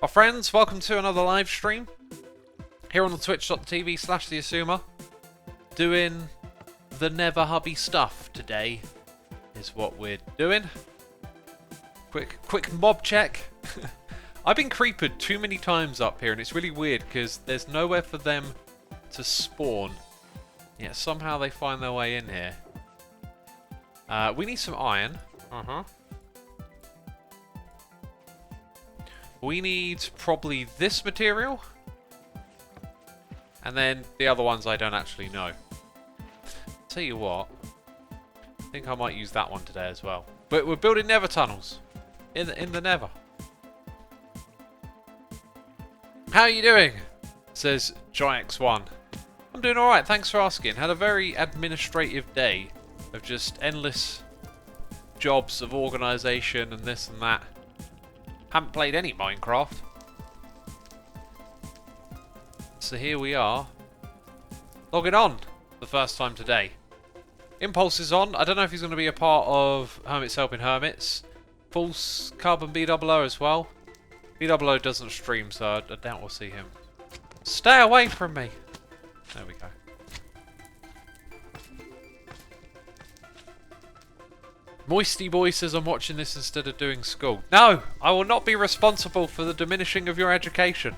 Our friends, welcome to another live stream here on the twitch.tv/xisuma. Doing the never hubby stuff today is what we're doing. Quick mob check. I've been creeped too many times up here and it's really weird because there's nowhere for them to spawn. Yet somehow they find their way in here. We need some iron. We need probably this material. And then the other ones I don't actually know. Tell you what. I think I might use that one today as well. But we're building Nether tunnels. In the Nether. How are you doing? Says JoyX1. I'm doing alright, thanks for asking. Had a very administrative day of just endless jobs of organisation and this and that. Haven't played any Minecraft. So here we are. Logging on the first time today. Impulse is on. I don't know if he's going to be a part of Hermits Helping Hermits. False Carbon BOO as well. BOO doesn't stream, so I doubt we'll see him. Stay away from me! There we go. Moisty Boy says I'm watching this instead of doing school. No! I will not be responsible for the diminishing of your education.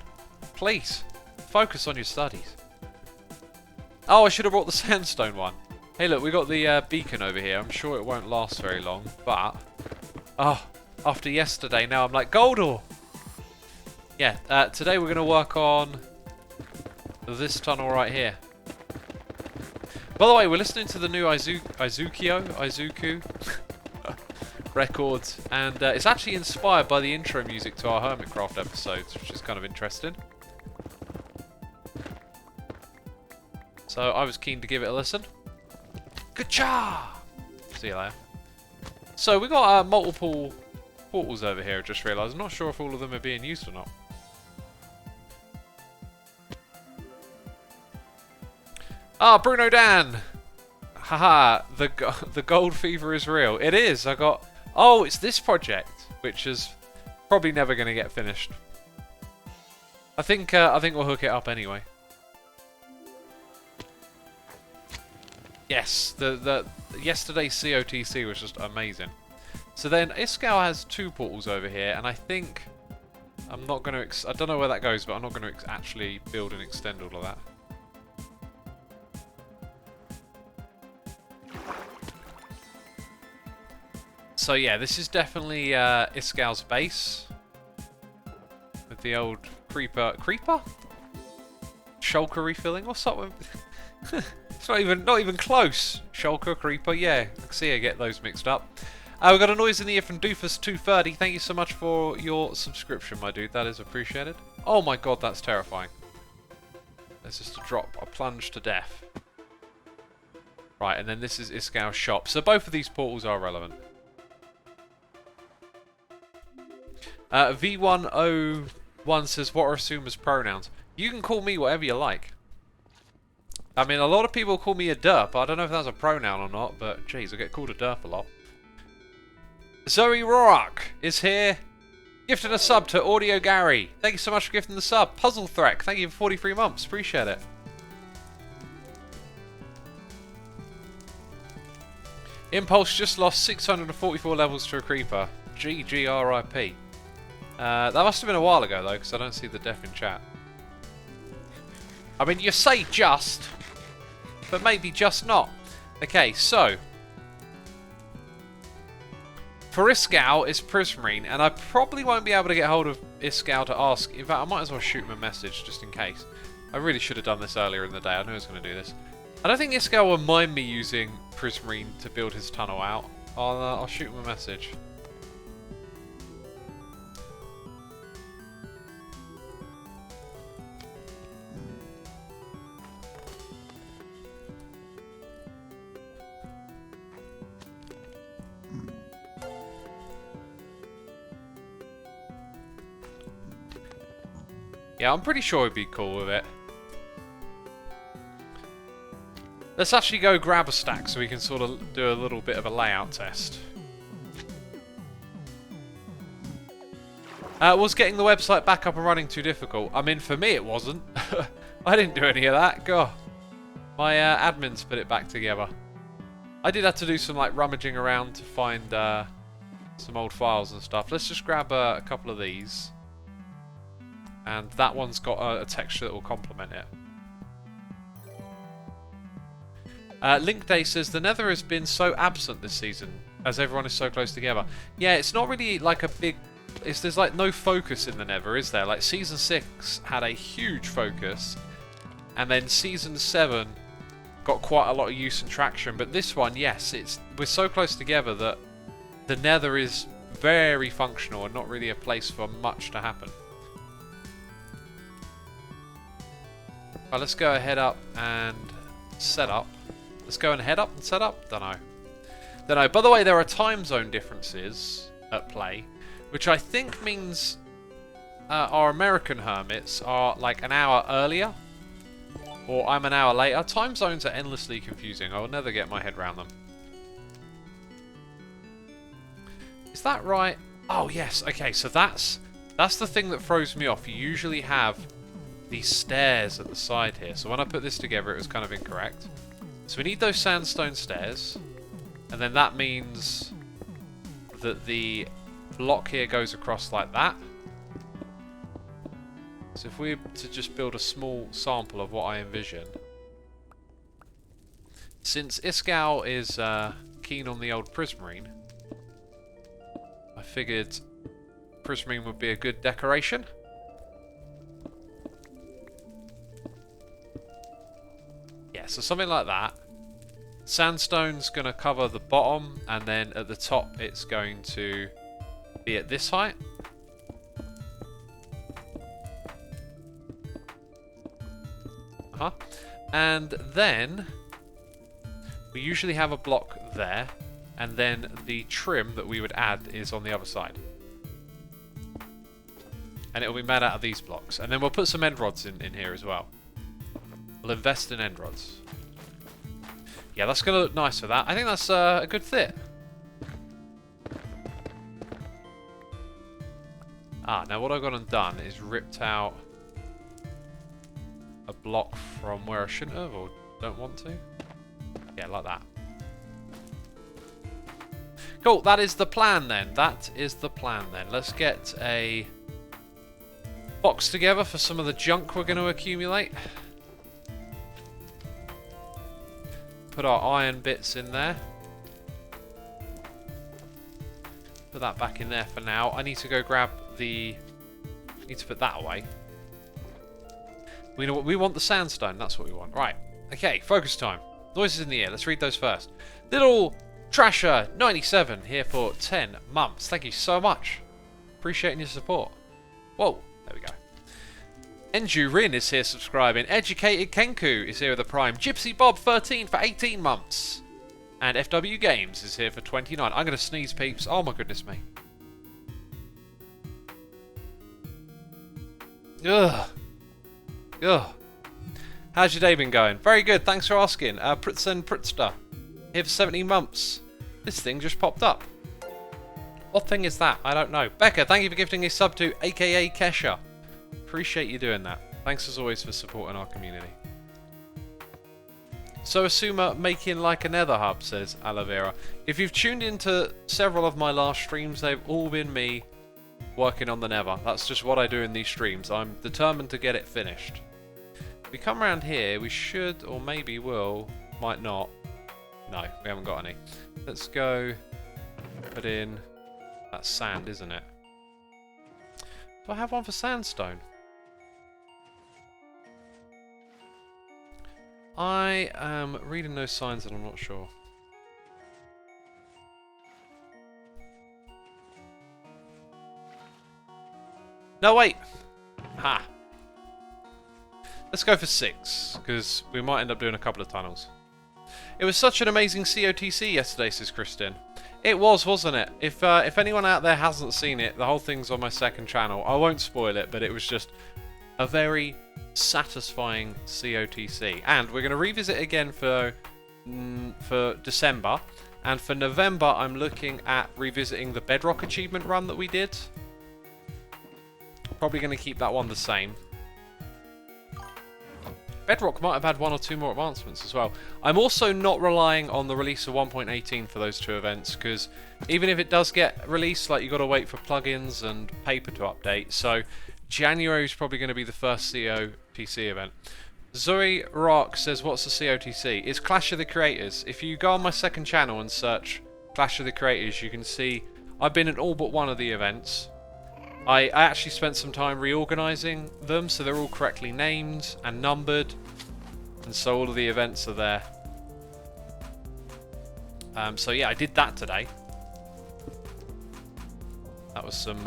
Please, focus on your studies. Oh, I should have brought the sandstone one. Hey look, we got the beacon over here. I'm sure it won't last very long, but... Oh, after yesterday, now I'm like, gold ore! Yeah, today we're going to work on this tunnel right here. By the way, we're listening to the new Izuku records, and it's actually inspired by the intro music to our Hermitcraft episodes, which is kind of interesting. So I was keen to give it a listen. Good-cha! See you later. So we got multiple portals over here, I just realised. I'm not sure if all of them are being used or not. Ah, Bruno Dan! Haha, the gold fever is real. It is, I got... Oh, it's this project, which is probably never going to get finished. I think we'll hook it up anyway. Yes, the yesterday's COTC was just amazing. So then Iskal has two portals over here, and I think I'm not going to... I don't know where that goes, but I'm not going to actually build and extend all of that. So yeah, this is definitely Iskal's base. With the old creeper... Creeper? Shulker refilling? What's up with... It's not even close. Shulker, creeper, yeah. I can see I get those mixed up. We've got a noise in the ear from Doofus230. Thank you so much for your subscription, my dude. That is appreciated. Oh my god, that's terrifying. There's just a drop. A plunge to death. Right, and then this is Iskal's shop. So both of these portals are relevant. V101 says, what are Xisuma's pronouns? You can call me whatever you like. I mean, a lot of people call me a derp. I don't know if that's a pronoun or not, but jeez, I get called a derp a lot. Zoe Rorak is here. Gifting a sub to Audio Gary. Thank you so much for gifting the sub. Puzzle Threk, thank you for 43 months. Appreciate it. Impulse just lost 644 levels to a creeper. GGRIP. That must have been a while ago, though, because I don't see the death in chat. I mean, you say just, but maybe just not. Okay, so. For Iskal, it's Prismarine, and I probably won't be able to get hold of Iskal to ask. In fact, I might as well shoot him a message, just in case. I really should have done this earlier in the day. I knew I was going to do this. I don't think Iskal will mind me using Prismarine to build his tunnel out. I'll shoot him a message. Yeah, I'm pretty sure he'd be cool with it. Let's actually go grab a stack so we can sort of do a little bit of a layout test. Was getting the website back up and running too difficult? I mean, for me it wasn't. I didn't do any of that. God. My admins put it back together. I did have to do some like rummaging around to find some old files and stuff. Let's just grab a couple of these. And that one's got a texture that will complement it. Link Day says, the Nether has been so absent this season, as everyone is so close together. Yeah, it's not really like a big... there's like no focus in the Nether, is there? Like Season 6 had a huge focus, and then Season 7 got quite a lot of use and traction. But this one, yes, we're so close together that the Nether is very functional and not really a place for much to happen. Right, let's go ahead up and set up. Let's go and head up and set up? Dunno. By the way, there are time zone differences at play, which I think means our American hermits are like an hour earlier, or I'm an hour later. Time zones are endlessly confusing. I will never get my head around them. Is that right? Oh, yes. Okay, so that's the thing that throws me off. You usually have these stairs at the side here. So when I put this together, it was kind of incorrect. So we need those sandstone stairs, and then that means that the block here goes across like that. So if we were to just build a small sample of what I envision, since Iskal is keen on the old prismarine, I figured prismarine would be a good decoration. Yeah, so something like that. Sandstone's going to cover the bottom, and then at the top it's going to be at this height. And then we usually have a block there, and then the trim that we would add is on the other side. And it will be made out of these blocks. And then we'll put some end rods in here as well. We'll invest in end rods. Yeah, that's going to look nice for that. I think that's a good fit. Now what I've gone and done is ripped out a block from where I shouldn't have or don't want to. Yeah, like that. Cool, that is the plan then. Let's get a box together for some of the junk we're going to accumulate. Put our iron bits in there. Put that back in there for now. I need to go grab the... I need to put that away. We know what we want, the sandstone. That's what we want. Right. Okay, focus time. Noises in the air. Let's read those first. Little Trasher 97 here for 10 months. Thank you so much. Appreciating your support. Whoa. There we go. Enju Rin is here subscribing. Educated Kenku is here with a Prime. Gypsy Bob 13 for 18 months. And FW Games is here for 29. I'm going to sneeze, peeps. Oh my goodness me. Ugh. Ugh. How's your day been going? Very good, thanks for asking. Pritsen Pritster here for 17 months. This thing just popped up. What thing is that? I don't know. Becca, thank you for gifting a sub to aka Kesha. Appreciate you doing that. Thanks as always for supporting our community. So Xisuma making like a Nether hub, says Aloe Vera. If you've tuned into several of my last streams, they've all been me working on the Nether. That's just what I do in these streams. I'm determined to get it finished. If we come around here, we should, or maybe will, might not. No, we haven't got any. Let's go put in... That's sand, isn't it? Do I have one for sandstone? I am reading those signs and I'm not sure. No, wait! Ha! Let's go for 6, because we might end up doing a couple of tunnels. It was such an amazing COTC yesterday, says Kristen. It was, wasn't it? If anyone out there hasn't seen it, the whole thing's on my second channel. I won't spoil it, but it was just a very satisfying COTC. And we're going to revisit again for December. And for November, I'm looking at revisiting the Bedrock achievement run that we did. Probably going to keep that one the same. Bedrock might have had 1 or 2 more advancements as well. I'm also not relying on the release of 1.18 for those 2 events, because even if it does get released, like, you've got to wait for plugins and paper to update. So January is probably going to be the first COTC event. Zoe Rock says, what's the COTC? It's Clash of the Creators. If you go on my second channel and search Clash of the Creators, you can see I've been in all but one of the events. I actually spent some time reorganising them so they're all correctly named and numbered, and so all of the events are there. So yeah, I did that today. That was some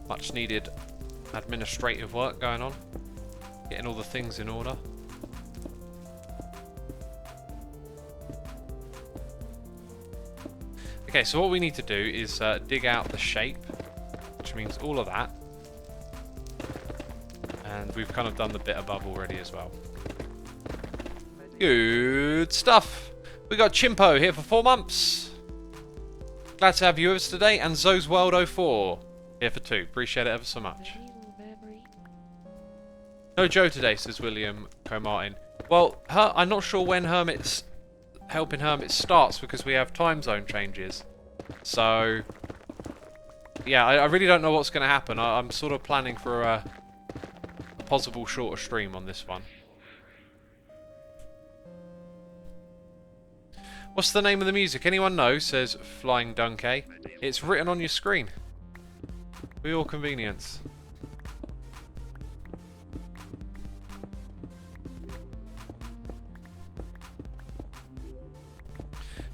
much needed administrative work going on, getting all the things in order. Okay, so what we need to do is dig out the shape, which means all of that, and we've kind of done the bit above already as well. Good stuff. We got Chimpo here for 4 months. Glad to have you with us today, and Zoe's World 04 here for 2. Appreciate it ever so much. No Joe today, says William Co-Martin. Well, I'm not sure when Helping Hermits starts, because we have time zone changes. So yeah, I really don't know what's going to happen. I'm sort of planning for a possible shorter stream on this one. What's the name of the music? Anyone know? Says Flying Dunkey. It's written on your screen. For your convenience.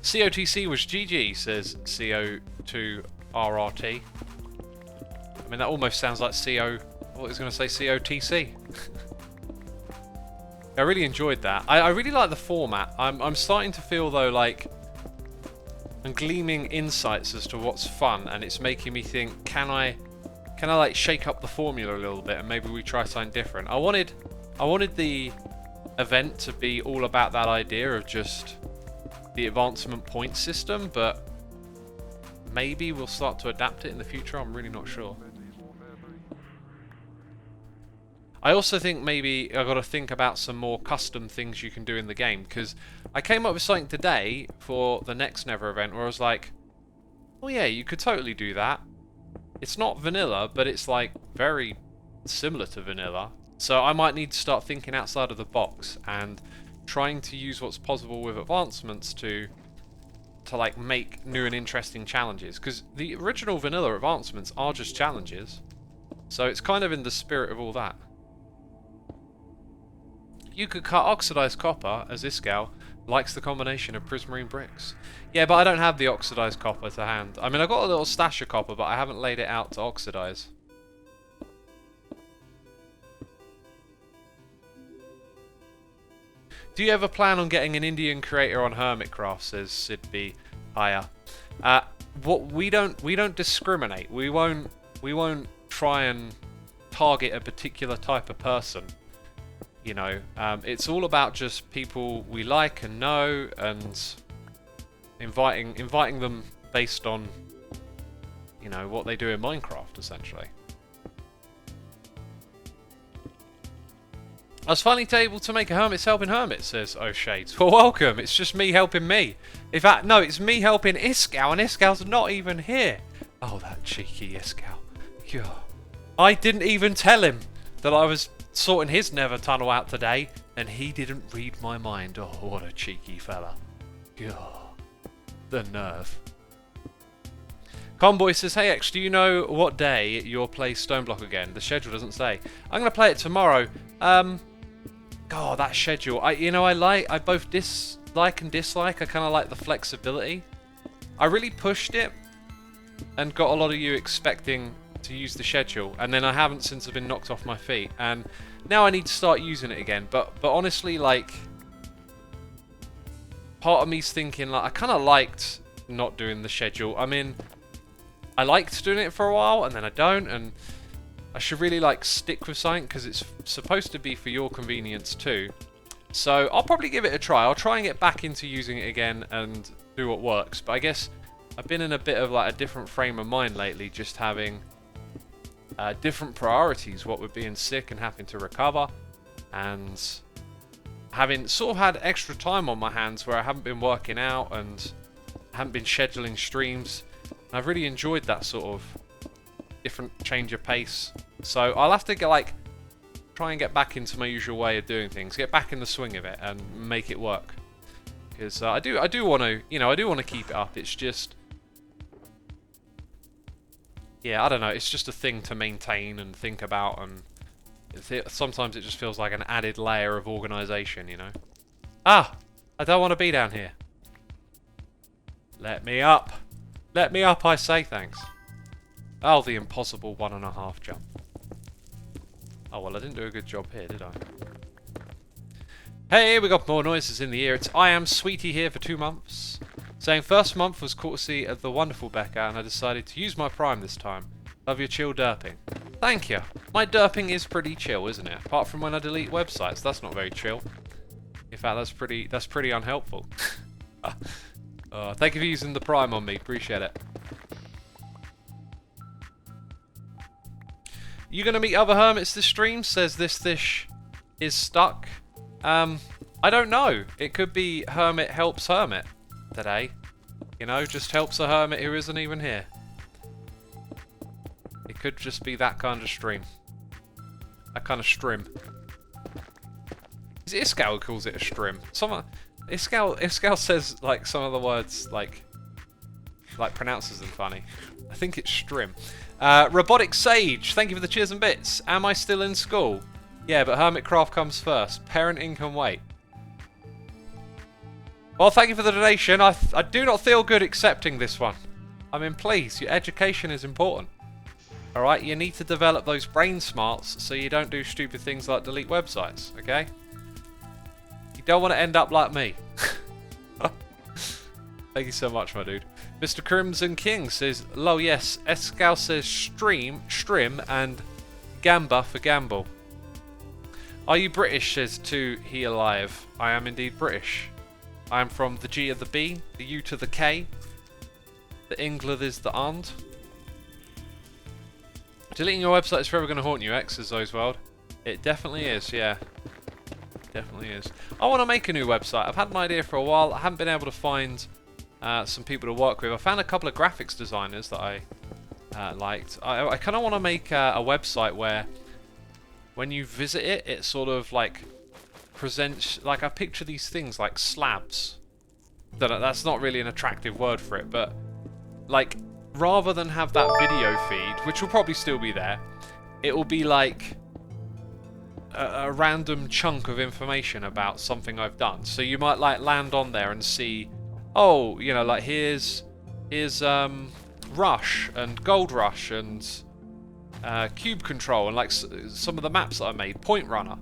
COTC was GG, says CO2RRT. I mean, that almost sounds like what was going to say, COTC. I really enjoyed that. I really like the format. I'm starting to feel, though, like I'm gleaming insights as to what's fun, and it's making me think, can I like shake up the formula a little bit and maybe we try something different. I wanted the event to be all about that idea of just the advancement point system, but maybe we'll start to adapt it in the future. I'm really not sure. I also think maybe I've got to think about some more custom things you can do in the game, because I came up with something today for the next Nether event where I was like, oh yeah, you could totally do that. It's not vanilla, but it's like very similar to vanilla. So I might need to start thinking outside of the box and trying to use what's possible with advancements to like make new and interesting challenges, because the original vanilla advancements are just challenges. So it's kind of in the spirit of all that. You could cut oxidized copper, as this gal likes the combination of prismarine bricks. Yeah, but I don't have the oxidized copper to hand. I mean, I've got a little stash of copper, but I haven't laid it out to oxidize. Do you ever plan on getting an Indian creator on Hermitcraft, says Sid B. Higher. What we don't discriminate. We won't try and target a particular type of person. You know, it's all about just people we like and know, and inviting them based on, you know, what they do in Minecraft, essentially. I was finally able to make a Hermit's Helping Hermit, says O'Shades. Well, welcome. It's just me helping me. In fact, no, it's me helping Iskal, and Iskal's not even here. Oh, that cheeky Iskal. Yeah. I didn't even tell him that I was sorting his Nether tunnel out today, and he didn't read my mind. Oh, what a cheeky fella. Yeah. The nerve. Conboy says, hey X, do you know what day you'll play Stoneblock again? The schedule doesn't say. I'm going to play it tomorrow. God, that schedule. I both dislike and dislike. I kind of like the flexibility. I really pushed it and got a lot of you expecting to use the schedule, and then I haven't since I've been knocked off my feet, and now I need to start using it again. But honestly, like, part of me's thinking, like, I kind of liked not doing the schedule. I mean, I liked doing it for a while, and then I don't, and I should really, like, stick with something, because it's supposed to be for your convenience too. So I'll probably give it a try. I'll try and get back into using it again and do what works. But I guess I've been in a bit of, like, a different frame of mind lately, just having different priorities, what with being sick and having to recover, and having sort of had extra time on my hands where I haven't been working out and haven't been scheduling streams. And I've really enjoyed that sort of different change of pace. So I'll have to get, like, try and get back into my usual way of doing things, get back in the swing of it, and make it work. Because I do want to, you know, I do want to keep it up. It's just, yeah, I don't know. It's just a thing to maintain and think about, and sometimes it just feels like an added layer of organisation, you know. Ah, I don't want to be down here. Let me up. Let me up, I say. Thanks. Oh, the impossible 1.5 jump. Oh, well, I didn't do a good job here, did I? Hey, we got more noises in the ear. It's I Am Sweetie here for 2 months. Saying first month was courtesy of the wonderful Becca, and I decided to use my Prime this time. Love your chill derping. Thank you. My derping is pretty chill, isn't it? Apart from when I delete websites, that's not very chill. In fact, that's pretty unhelpful. Thank you for using the Prime on me. Appreciate it. You gonna meet other hermits this stream? Says this fish is stuck. I don't know. It could be Hermit helps Hermit today. You know, just helps a hermit who isn't even here. It could just be that kind of stream. That kind of strim. Is it Iskal who calls it a strim? Iskal says, like, some of the words, like pronounces them funny. I think it's strim. Robotic Sage, thank you for the cheers and bits. Am I still in school? Yeah, but Hermitcraft comes first. Parenting can wait. Well, thank you for the donation. I do not feel good accepting this one. I mean, please, your education is important. Alright, you need to develop those brain smarts so you don't do stupid things like delete websites, okay? You don't want to end up like me. Thank you so much, my dude. Mr. Crimson King says, "Lo, yes, Escal says strim, and gamba for gamble." Are you British? Says to he alive. I am indeed British. I am from the G of the B, the U to the K. The England is the and. Deleting your website is forever going to haunt you, X, says Oswald. It definitely is, yeah. Definitely is. I want to make a new website. I've had an idea for a while. I haven't been able to find some people to work with. I found a couple of graphics designers that I liked. I kind of want to make a website where when you visit it, it sort of like presents, like I picture these things like slabs. That's not really an attractive word for it, but like rather than have that video feed, which will probably still be there, it will be like a random chunk of information about something I've done. So you might like land on there and see, oh, you know, like here's Rush and Gold Rush and Cube Control and like some of the maps that I made, Point Runner,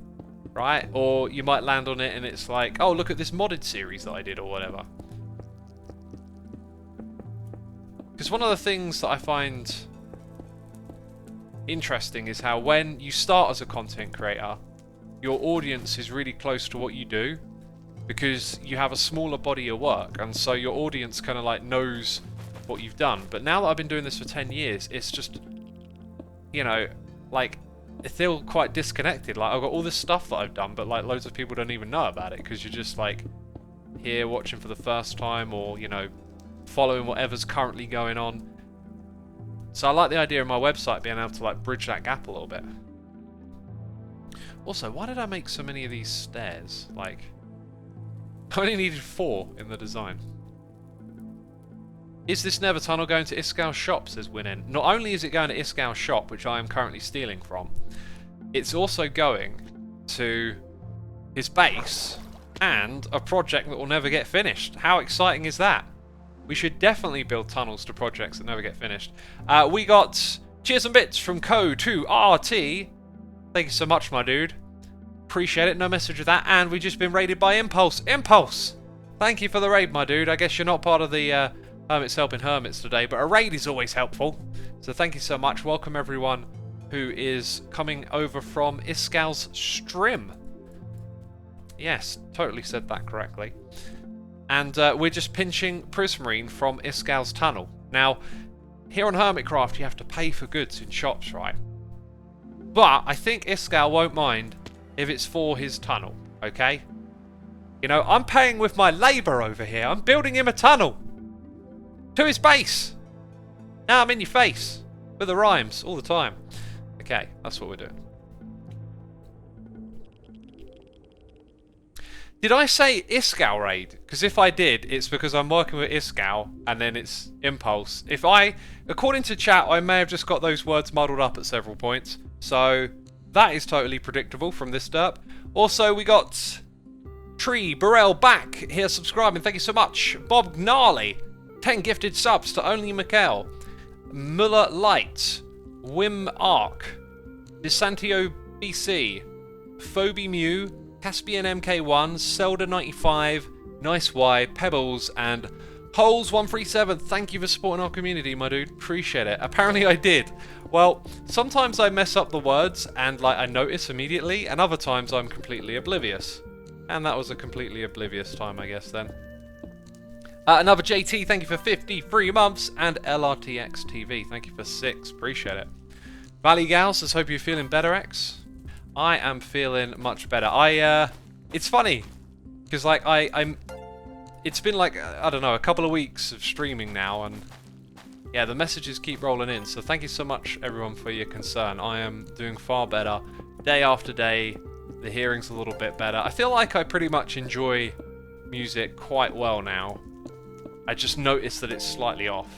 right? Or you might land on it and it's like, oh, look at this modded series that I did or whatever. Because one of the things that I find interesting is how when you start as a content creator, your audience is really close to what you do because you have a smaller body of work, and so your audience kind of like knows what you've done. But now that I've been doing this for 10 years, it's just, you know, like I feel quite disconnected. Like I've got all this stuff that I've done, but like loads of people don't even know about it because you're just like here watching for the first time, or you know, following whatever's currently going on. So I like the idea of my website being able to like bridge that gap a little bit. Also, why did I make so many of these stairs? Like, I only needed 4 in the design. Is this Nether tunnel going to Iskal's shop, says Winen. Not only is it going to Iskal's shop, which I am currently stealing from, it's also going to his base and a project that will never get finished. How exciting is that? We should definitely build tunnels to projects that never get finished. We got cheers and bits from Co2RT. Thank you so much, my dude. Appreciate it. No message with that. And we've just been raided by Impulse. Impulse! Thank you for the raid, my dude. I guess you're not part of the Hermits Helping Hermits today, but a raid is always helpful. So thank you so much. Welcome everyone who is coming over from Iskal's stream. Yes, totally said that correctly. And we're just pinching Prismarine from Iskal's tunnel. Now, here on Hermitcraft, you have to pay for goods in shops, right? But I think Iskall won't mind if it's for his tunnel, okay? You know, I'm paying with my labour over here. I'm building him a tunnel to his base. Now I'm in your face with the rhymes all the time. Okay, that's what we're doing. Did I say Iskall raid? Because if I did, it's because I'm working with Iskall and then it's Impulse. According to chat, I may have just got those words muddled up at several points. So that is totally predictable from this derp. Also, we got Tree Burrell back here subscribing. Thank you so much. Bob Gnarly, 10 gifted subs to Only Mikhail. Muller Light, Wim Ark, DeSantio BC, Phoebe Mew, Caspian MK1, Zelda95, Nice Y, Pebbles, and Holes137. Thank you for supporting our community, my dude. Appreciate it. Apparently I did. Well, sometimes I mess up the words and I notice immediately, and other times I'm completely oblivious. And that was a completely oblivious time, I guess, then. Another JT, thank you for 53 months, and LRTX TV, thank you for 6. Appreciate it. Valley Gals, let's hope you're feeling better, X. I am feeling much better. It's funny because it's been I don't know, a couple of weeks of streaming now, and yeah, the messages keep rolling in. So thank you so much, everyone, for your concern. I am doing far better day after day. The hearing's a little bit better. I feel like I pretty much enjoy music quite well now. I just noticed that it's slightly off.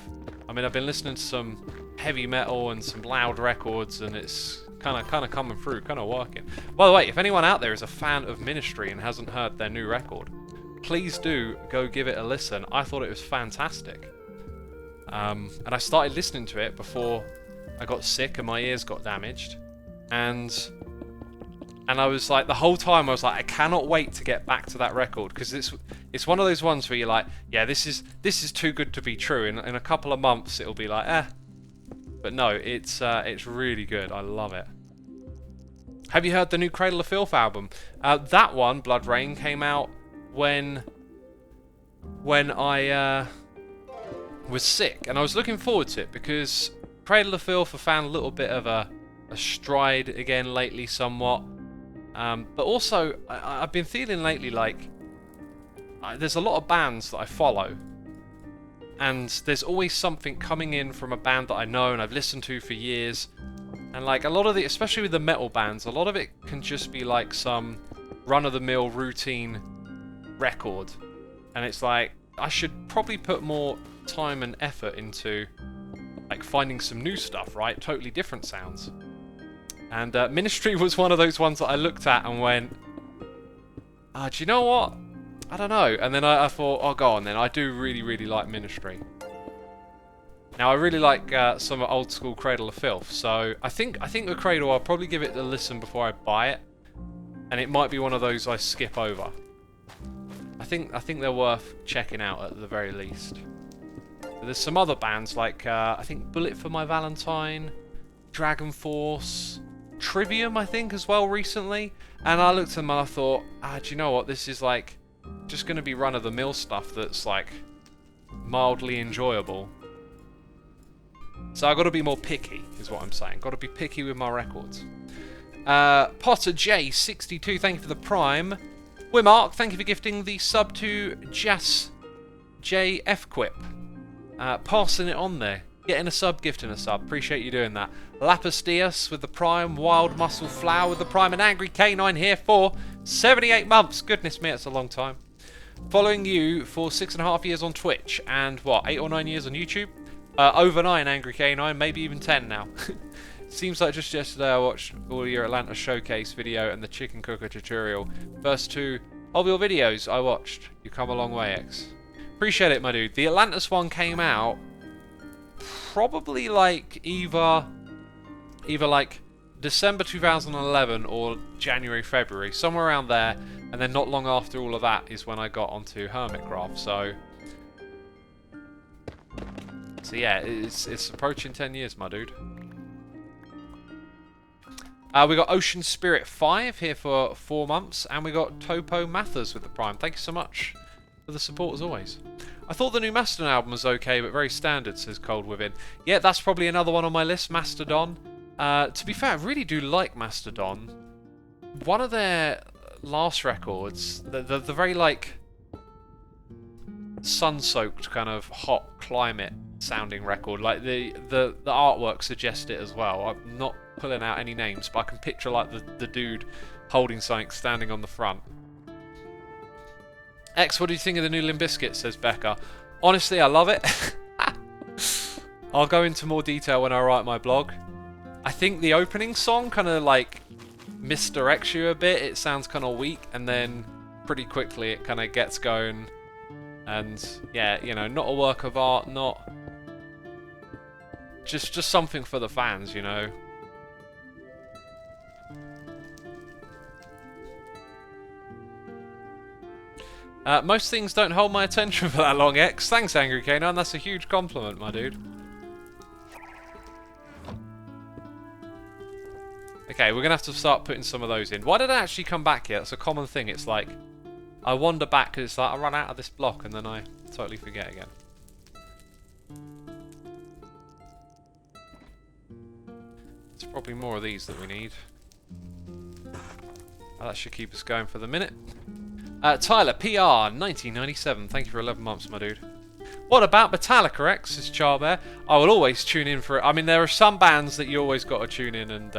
I mean, I've been listening to some heavy metal and some loud records, and it's kind of coming through, kind of working. By the way, if anyone out there is a fan of Ministry and hasn't heard their new record, please do go give it a listen. I thought it was fantastic. And I started listening to it before I got sick and my ears got damaged. And I was like, the whole time I was like, I cannot wait to get back to that record, because it's one of those ones where you're like, yeah, this is too good to be true. In a couple of months it'll be like, eh. But no, it's really good. I love it. Have you heard the new Cradle of Filth album? That one, Blood Rain, came out when I was sick, and I was looking forward to it because Cradle of Filth have found a little bit of a stride again lately, somewhat. But also, I've been feeling lately like there's a lot of bands that I follow, and there's always something coming in from a band that I know and I've listened to for years. And like a lot of especially with the metal bands, a lot of it can just be like some run-of-the-mill routine record. And it's like, I should probably put more time and effort into like finding some new stuff, right? Totally different sounds. And Ministry was one of those ones that I looked at and went, do you know what? I don't know. And then I thought, oh, go on then. I do really, really like Ministry. Now, I really like some old school Cradle of Filth. So I think the Cradle, I'll probably give it a listen before I buy it. And it might be one of those I skip over. I think they're worth checking out at the very least. But there's some other bands like, I think Bullet for My Valentine, Dragon Force, Trivium, I think, as well, recently. And I looked at them and I thought, do you know what? This is like just going to be run-of-the-mill stuff that's like mildly enjoyable. So I've got to be more picky, is what I'm saying. Got to be picky with my records. Potter J62, thank you for the Prime. Wimark, thank you for gifting the sub to Jas JF Quip. Passing it on there. Getting a sub, gifting a sub. Appreciate you doing that. Lapis Diaz with the Prime. Wild Muscle Flower with the Prime. And Angry Canine here for 78 months. Goodness me, it's a long time. Following you for 6.5 years on Twitch. And what, 8 or 9 years on YouTube? Over 9, Angry Canine. Maybe even 10 now. Seems like just yesterday I watched all your Atlanta Showcase video and the Chicken Cooker tutorial. First 2 of your videos I watched. You come a long way, X. Appreciate it, my dude. The Atlantis one came out probably like either like December 2011 or January, February, somewhere around there. And then not long after all of that is when I got onto Hermitcraft. So yeah, it's approaching 10 years, my dude. We got Ocean Spirit 5 here for 4 months, and we got Topo Mathers with the Prime. Thank you so much for the support as always. I thought the new Mastodon album was okay, but very standard, says Cold Within. Yeah, that's probably another one on my list, Mastodon. To be fair, I really do like Mastodon. One of their last records, the very like sun-soaked kind of hot climate sounding record, like the artwork suggests it as well. I'm not pulling out any names, but I can picture like the dude holding something standing on the front. X, what do you think of the new Limp Bizkit? Says Becca. Honestly, I love it. I'll go into more detail when I write my blog. I think the opening song kind of like misdirects you a bit. It sounds kind of weak, and then pretty quickly it kind of gets going. And yeah, you know, not a work of art, not just something for the fans, you know. Most things don't hold my attention for that long, X. Thanks, Angry Canine. That's a huge compliment, my dude. Okay, we're going to have to start putting some of those in. Why did I actually come back here? That's a common thing. It's like, I wander back because it's like, I run out of this block and then I totally forget again. There's probably more of these that we need. Oh, that should keep us going for the minute. Tyler, PR, 1997. Thank you for 11 months, my dude. What about Metallica, X? Says Charbear. I will always tune in for it. I mean, there are some bands that you always got to tune in and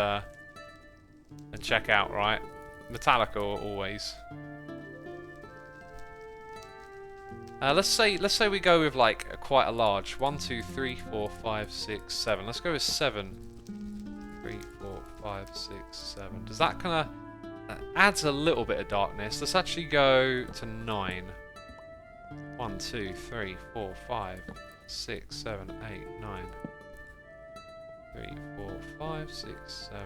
check out, right? Metallica always. Let's say we go with like quite a large 1, 2, 3, 4, 5, 6, 7. Let's go with 7. 3, 4, 5, 6, 7. Does that kind of adds a little bit of darkness? Let's actually go to 9. 1, 2, 3, 4, 5, 6, 7, 8, 9. 3, 4, 5, 6, 7,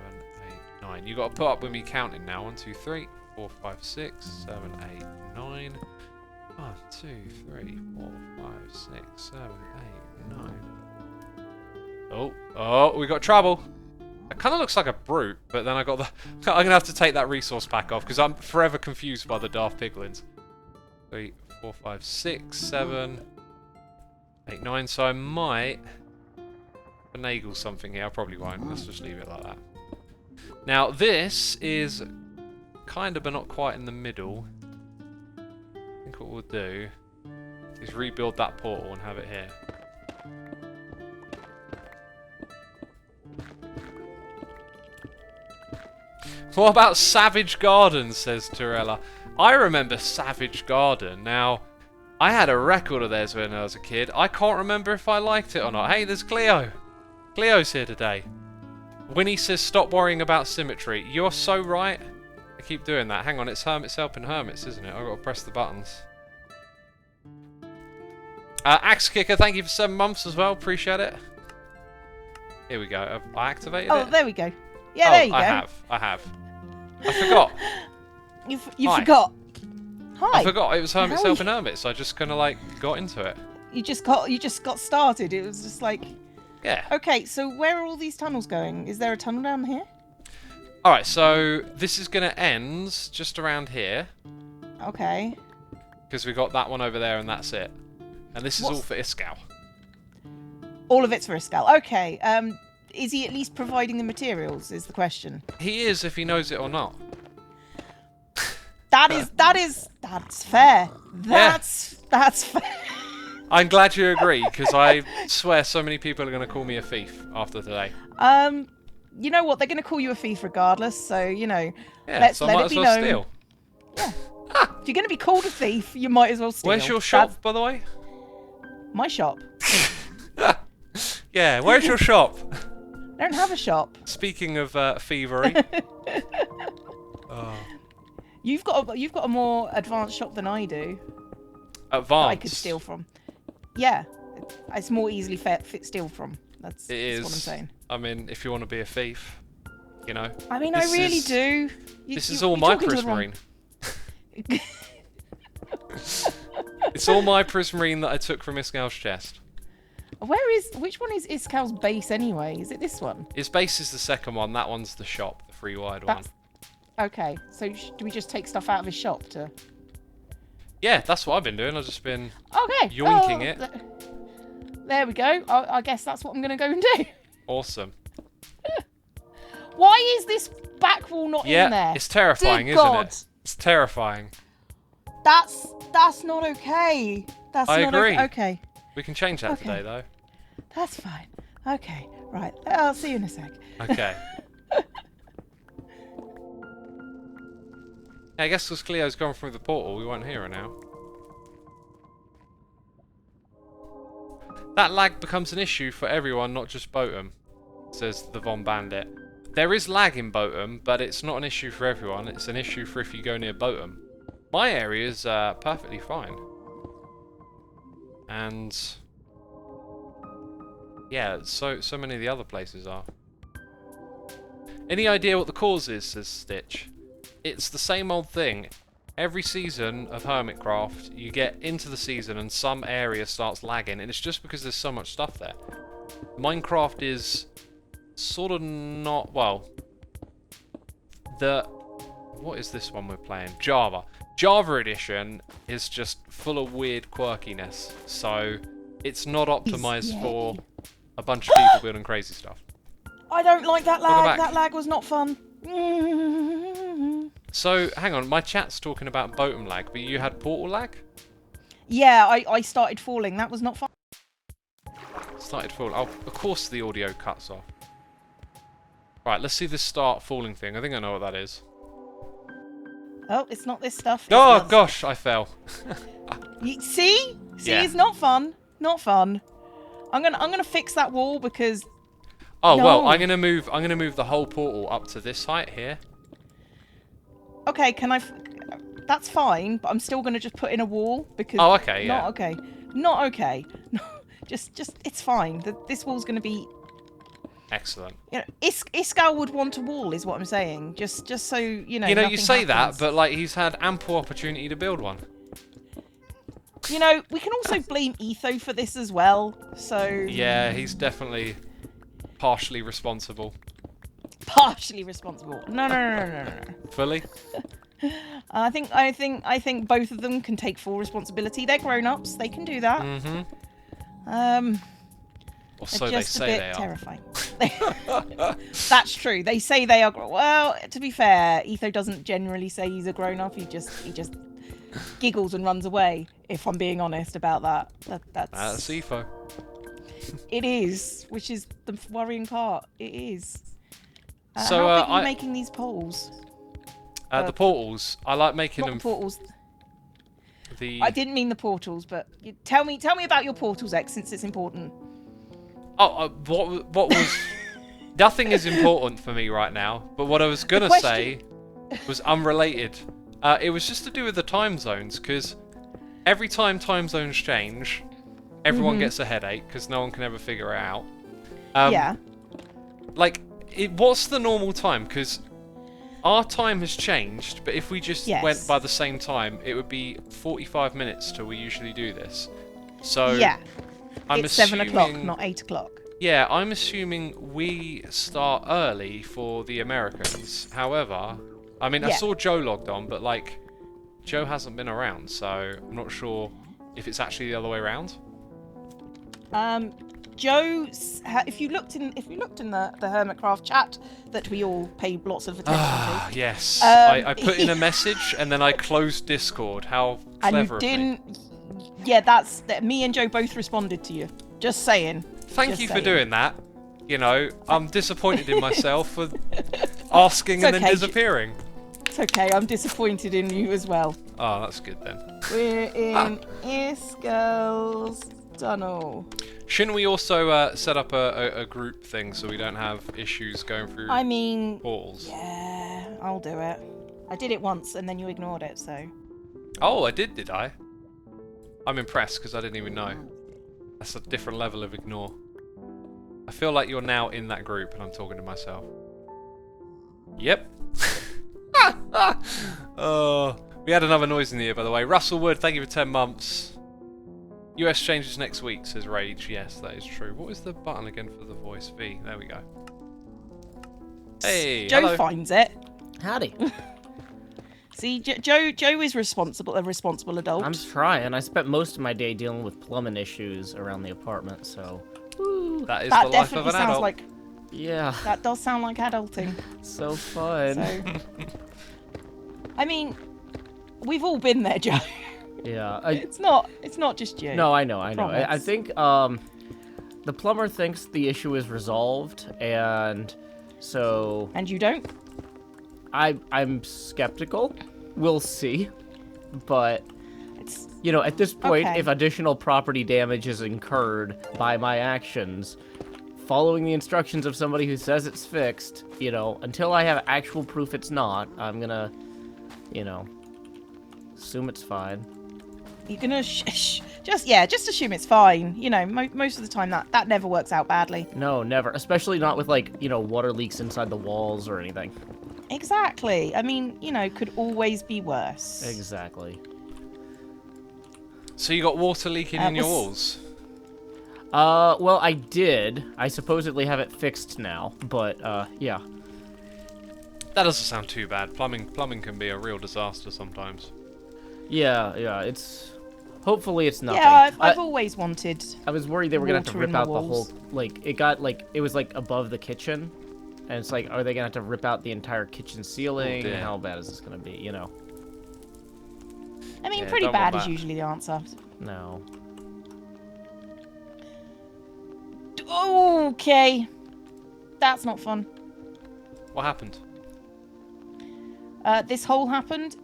8, 9. You got to put up with me counting now. 1, 2, 3, 4, 5, 6, 7, 8, 9. 1, 2, 3, 4, 5, 6, 7, 8, 9. Oh, we got trouble. It kind of looks like a brute, but then I got the. I'm gonna have to take that resource pack off because I'm forever confused by the Daft Piglins. 3, 4, 5, 6, 7, 8, 9. So I might finagle something here. I probably won't. Let's just leave it like that. Now this is kind of, but not quite in the middle. I think what we'll do is rebuild that portal and have it here. What about Savage Garden, says Torella. I remember Savage Garden. Now, I had a record of theirs when I was a kid. I can't remember if I liked it or not. Hey, there's Cleo. Cleo's here today. Winnie says, stop worrying about symmetry. You're so right. I keep doing that. Hang on, it's Hermits helping Hermits, isn't it? I've got to press the buttons. Axe Kicker, thank you for 7 months as well. Appreciate it. Here we go. Have I activated it? Oh, there we go. Yeah, there you go. I have. I forgot. You forgot. Hi. I forgot it was Hermits helping Hermits. I just kind of like got into it. You just got started. It was just like. Yeah. Okay, so where are all these tunnels going? Is there a tunnel down here? All right, so this is gonna end just around here. Okay. Because we got that one over there, and that's it. And this is all for Iskal. All of it's for Iskal. Okay. Is he at least providing the materials? Is the question. He is, if he knows it or not. That's fair. That's fair. I'm glad you agree, because I swear so many people are going to call me a thief after today. You know what? They're going to call you a thief regardless, so, you know, Yeah, let's so let I might it as be well known. steal. Yeah. If you're going to be called a thief, you might as well steal. Where's your shop, by the way? My shop. Yeah, where's your shop? I don't have a shop. Speaking of thievery. Oh. You've got a more advanced shop than I do. Advanced? That I could steal from. Yeah. It's more easily steal from. That's what I'm saying. I mean, if you want to be a thief, you know. I mean, I really do. This is all my prismarine. It's all my prismarine that I took from Iskal's chest. Which one is Iskal's base anyway? Is it this one? His base is the second one. That one's the shop, the free wired one. Okay, so do we just take stuff out of his shop to? Yeah, that's what I've been doing. I've just been yoinking it. There we go. I guess that's what I'm going to go and do. Awesome. Why is this back wall not in there? Yeah, it's terrifying, Dear isn't God. it? It's terrifying. That's not okay. That's I not agree. okay. We can change that Okay. today, though. That's fine. Okay, right. I'll see you in a sec. Okay. I guess because Cleo's gone through the portal, we won't hear her now. That lag becomes an issue for everyone, not just Boatum, says the Von Bandit. There is lag in Boatum, but it's not an issue for everyone. It's an issue for if you go near Boatum. My area is perfectly fine. And yeah, so many of the other places are. Any idea what the cause is, says Stitch. It's the same old thing. Every season of Hermitcraft, you get into the season and some area starts lagging, and it's just because there's so much stuff there. Minecraft is sort of not, well, what is this one we're playing? Java. Java Edition is just full of weird quirkiness, so it's not optimized for a bunch of people building crazy stuff. I don't like that Welcome lag. back. That lag was not fun. So, hang on, my chat's talking about Boatum lag, but you had portal lag? Yeah, I started falling. That was not fun. Started falling. Oh, of course the audio cuts off. Right, let's see this start falling thing. I think I know what that is. Oh, it's not this stuff. It's Oh, the other gosh, I fell. stuff. See? Yeah. It's not fun. Not fun. I'm gonna fix that wall because. Oh, No. well, I'm gonna move the whole portal up to this height here. Okay, can I? That's fine, but I'm still gonna just put in a wall because. Oh, okay, yeah. Not okay. Not okay. just it's fine. This wall's gonna be. Excellent. You know, Iskal would want a wall, is what I'm saying. Just so you know. You know, you nothing say happens. that, but like he's had ample opportunity to build one. You know, we can also blame Etho for this as well. So. Yeah, he's definitely partially responsible. Partially responsible. No. Fully? I think both of them can take full responsibility. They're grown-ups. They can do that. Mm-hmm. Or so They're they just a say bit they are. terrifying. That's true. They say they are. Well, to be fair, Etho doesn't generally say he's a grown-up. He just giggles and runs away. If I'm being honest about that. That's Etho. It is, which is the worrying part. It is. So how big are you making these poles? The portals. I like making Not them. the portals. The I didn't mean the portals, but tell me about your portals, X, since it's important. Oh, what was? Nothing is important for me right now. But what I was gonna say was unrelated. It was just to do with the time zones, because every time time zones change, everyone gets a headache because no one can ever figure it out. Yeah. Like, what's the normal time? Because our time has changed, but if we just went by the same time, it would be 45 minutes till we usually do this. So Yeah. I'm It's assuming, 7 o'clock, not 8 o'clock. Yeah, I'm assuming we start early for the Americans. However, I mean, I Yeah. saw Joe logged on, but like, Joe hasn't been around, so I'm not sure if it's actually the other way around. Joe's. If you looked in the Hermitcraft chat that we all pay lots of attention Ah, to. yes. I put in a message and then I closed Discord. How And clever you of me. didn't. Yeah, that's me and Joe both responded to you. Just saying. Thank Just you for saying. doing that. You know, I'm disappointed in myself for asking and then okay, disappearing. It's okay. I'm disappointed in you as well. Oh, that's good then. We're in Iskel's tunnel. Shouldn't we also set up a group thing so we don't have issues going through I mean, portals? yeah, I'll do it. I did it once and then you ignored it, so. Oh, I did I? I'm impressed because I didn't even know. That's a different level of ignore. I feel like you're now in that group and I'm talking to myself. Yep. Oh, we had another noise in the ear, by the way. Russell Wood, thank you for 10 months. US changes next week, says Rage. Yes, that is true. What is the button again for the voice? V. There we go. Hey, Joe hello. finds it. Howdy. See, Joe is a responsible adult. I'm trying. I spent most of my day dealing with plumbing issues around the apartment, so. That is That the life of definitely an sounds adult. like Yeah. That does sound like adulting. So fun. So, I mean, we've all been there, Joe. Yeah. It's not just you. No, I know. I Promise. think the plumber thinks the issue is resolved, and so And you don't? I'm skeptical. We'll see, but It's you know, at this point, Okay. if additional property damage is incurred by my actions, following the instructions of somebody who says it's fixed, you know, until I have actual proof it's not, I'm gonna, you know, assume it's fine. you're gonna just assume it's fine. You know, most of the time that never works out badly. No, never. Especially not with, like, you know, water leaks inside the walls or anything. Exactly. I mean, you know, could always be worse. Exactly. So you got water leaking in your walls? Well, I did. I supposedly have it fixed now, but, yeah. That doesn't sound too bad. Plumbing can be a real disaster sometimes. Yeah, it's... Hopefully it's nothing. Yeah, I've always wanted. I was worried they were gonna have to water in rip the out the walls. whole... Like, it got, like... It was, like, above the kitchen. And it's like, are they gonna have to rip out the entire kitchen ceiling? dear. How bad is this gonna be, you know? I mean, Yeah, pretty don't want bad is that. usually the answer. No. Okay. That's not fun. What happened? This hole happened.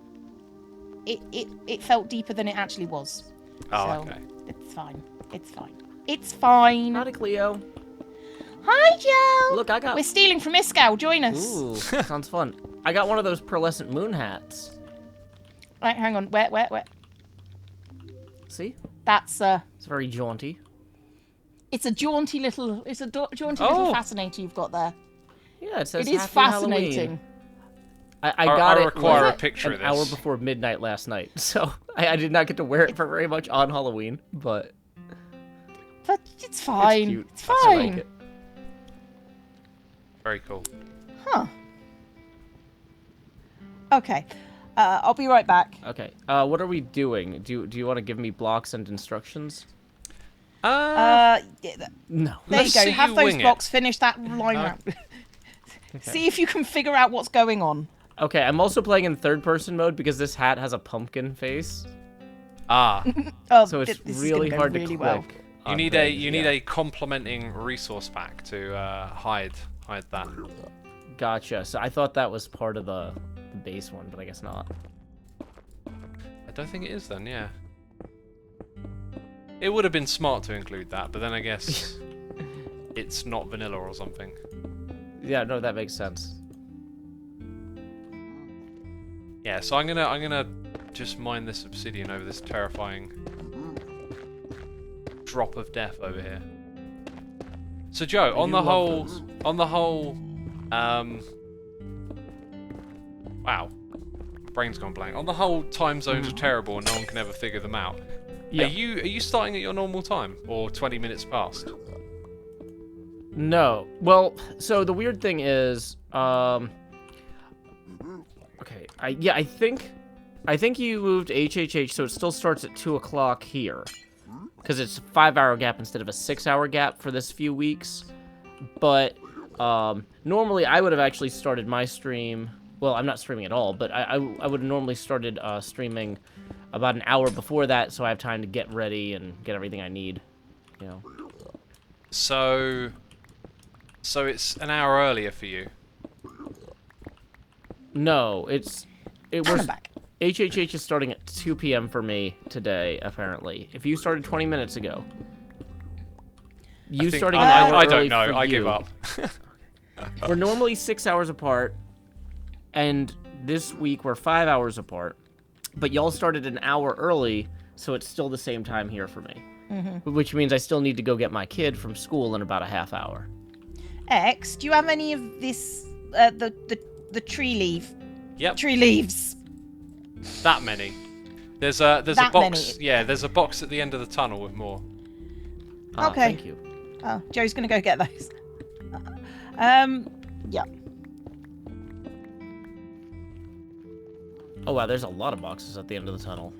It felt deeper than it actually was. Oh, So, okay. It's fine. It's fine. It's fine. Howdy, Cleo. Hi, Joe. Look, I got... We're stealing from Iskow. Join us. Ooh, sounds fun. I got one of those pearlescent moon hats. Right, hang on. Where? See? That's It's very jaunty. It's a jaunty little. It's a jaunty Oh. little fascinator you've got there. Yeah, it says It is Happy fascinating. Halloween. I got I it require like, a picture an of this. hour before midnight last night, so I did not get to wear it for very much on Halloween, but But it's fine. it's cute. It's I fine. like it. Very cool. Huh. Okay. I'll be right back. Okay, what are we doing? Do you want to give me blocks and instructions? Yeah, No. there you Let's go. see Have you those wing it. blocks. Finish that line round. See if you can figure out what's going on. Okay, I'm also playing in third-person mode because this hat has a pumpkin face, Ah, Oh, so it's this is really gonna go hard really to well. click. you on need things, a yeah. complementing resource pack to hide that. Gotcha. So I thought that was part of the base one, but I guess not. I don't think it is then. Yeah. It would have been smart to include that, but then I guess it's not vanilla or something. Yeah, no, that makes sense. Yeah, so I'm gonna just mine this obsidian over this terrifying drop of death over here. So Joe, on the whole, wow, brain's gone blank. On the whole, time zones are terrible and no one can ever figure them out. Yeah. Are you starting at your normal time or 20 minutes past? No. Well, so the weird thing is, okay, I think you moved HHH, so it still starts at 2 o'clock here, because it's a 5-hour gap instead of a 6-hour gap for this few weeks. But normally I would have actually started my stream. Well, I'm not streaming at all, but I would have normally started streaming about an hour before that, so I have time to get ready and get everything I need. You know. So it's an hour earlier for you. No, it And I'm was. back. HHH is starting at 2 p.m. for me today, apparently. If you started 20 minutes ago. You I think- starting an hour I early don't know. for I you. give up. We're normally 6 hours apart, and this week we're 5 hours apart. But y'all started an hour early, so it's still the same time here for me. Which means I still need to go get my kid from school in about a half hour. X, do you have any of this? The tree leaf. Yep. Tree leaves. That many. There's a That box. many. Yeah, there's a box at the end of the tunnel with more. Ah, Okay. Thank you. Oh, Joe's gonna go get those. Yeah. Oh wow, there's a lot of boxes at the end of the tunnel.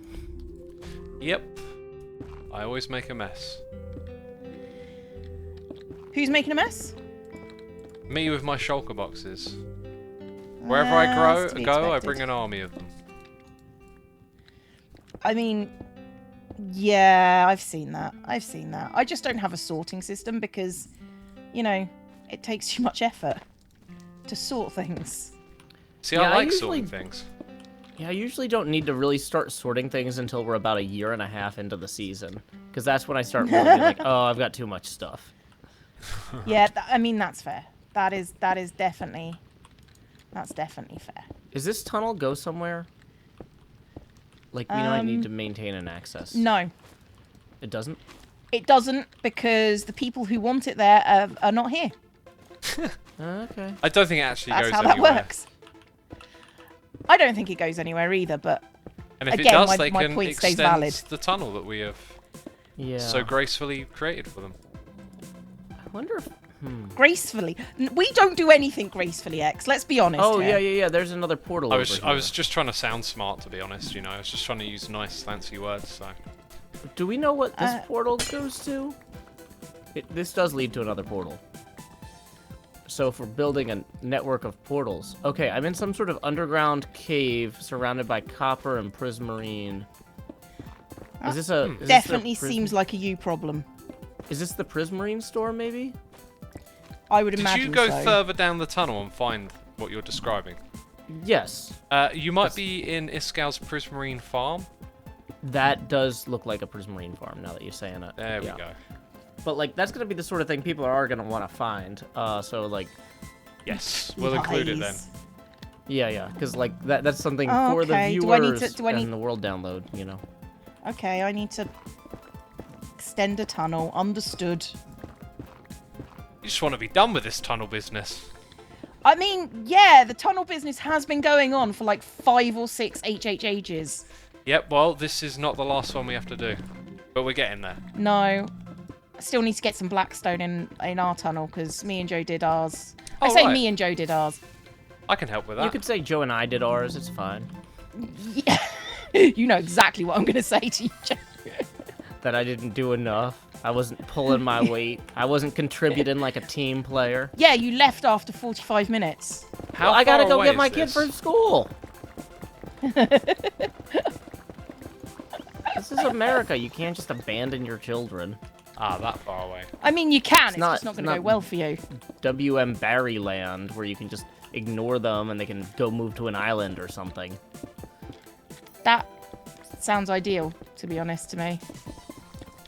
Yep. I always make a mess. Who's making a mess? Me with my shulker boxes. Wherever I That's to be go, I expected. bring an army of them. I mean, yeah, I've seen that. I've seen that. I just don't have a sorting system because, you know, it takes too much effort to sort things. See, Yeah, I I like usually- sorting things. Yeah, I usually don't need to really start sorting things until we're about a year and a half into the season, because that's when I start really being like, oh, I've got too much stuff. Yeah, I mean, that's fair. That's definitely fair. Is this tunnel go somewhere? Like, we might need to maintain an access. No, It doesn't? it doesn't because the people who want it there are not here. Okay. I don't think it actually That's goes how anywhere. that works. I don't think it goes anywhere either, but And if Again, it does, my they can point stays extend valid. the tunnel that we have Yeah. so gracefully created for them. I wonder if... gracefully. We don't do anything gracefully, X. Let's be honest. Oh, here. yeah. There's another portal I over was here. just trying to sound smart, to be honest. You know, I was just trying to use nice, fancy words. So Do we know what this portal goes to? This does lead to another portal. So if we're building a network of portals... Okay, I'm in some sort of underground cave surrounded by copper and prismarine. Is this a... is this the Definitely seems like a you problem. Is this the prismarine store, maybe? I would did imagine you go so. further down the tunnel and find what you're describing? Yes. You might be in Iscal's Prismarine farm. That does look like a prismarine farm, now that you're saying it. There Yeah. we go. But, like, that's going to be the sort of thing people are going to want to find. So, like... Yes, we'll include it then. Nice. Yeah, because, like, that's something Oh, for the okay. viewers Do I need- and the world download, you know? Okay, I need to extend a tunnel. Understood. You just want to be done with this tunnel business. I mean, yeah, the tunnel business has been going on for like 5 or 6 HHHs. Yep, well, this is not the last one we have to do. But we're getting there. No. I still need to get some blackstone in our tunnel because me and Joe did ours. I Oh, say right. me and Joe did ours. I can help with that. You could say Joe and I did ours, it's fine. Yeah. You know exactly what I'm going to say to you, Joe. That I didn't do enough. I wasn't pulling my weight. I wasn't contributing like a team player. Yeah, you left after 45 minutes. How Well, I gotta far go away get is my kid this? from school. This is America. You can't just abandon your children. Ah, that far away. I mean, you can. It's not- just not it's going to go not- well for you. WM Barry Land, where you can just ignore them and they can go move to an island or something. That sounds ideal, to be honest to me.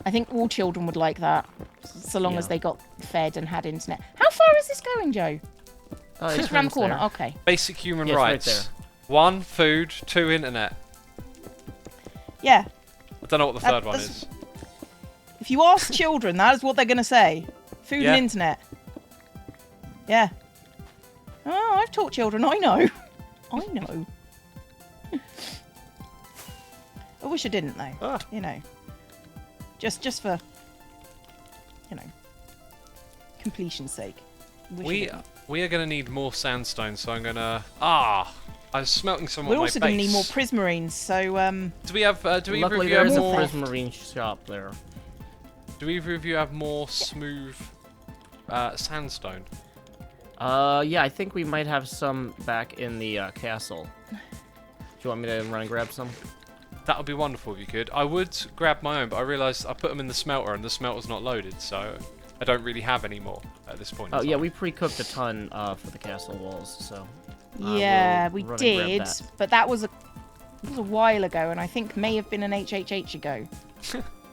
I think all children would like that, so long as Yeah. they got fed and had internet. How far is this going, Joe? Oh, Just around the corner. Okay. Basic human Yes, right rights. there. 1, food. 2, internet. Yeah. I don't know what the That- third one that's- is. If you ask children, that is what they're going to say. Food Yeah. and internet. Yeah. Oh, I've taught children. I know. I know. I wish I didn't, though. Ah. You know. Just for, you know, completion's sake. Wish I didn't. We are going to need more sandstone, so I'm going to... I was smelting some We're on my also going to need base. more prismarines, so Do we have... do either Luckily, of you have there's a more... more- prismarine shop there. Do either of you have more smooth sandstone? Yeah, I think we might have some back in the castle. Do you want me to run and grab some? That would be wonderful if you could. I would grab my own, but I realised I put them in the smelter and the smelter's not loaded, so I don't really have any more at this point. Oh, in yeah, time. we pre-cooked a ton for the castle walls, so... yeah, we'll we run and grab did, that. but that was a while ago, and I think may have been an HHH ago.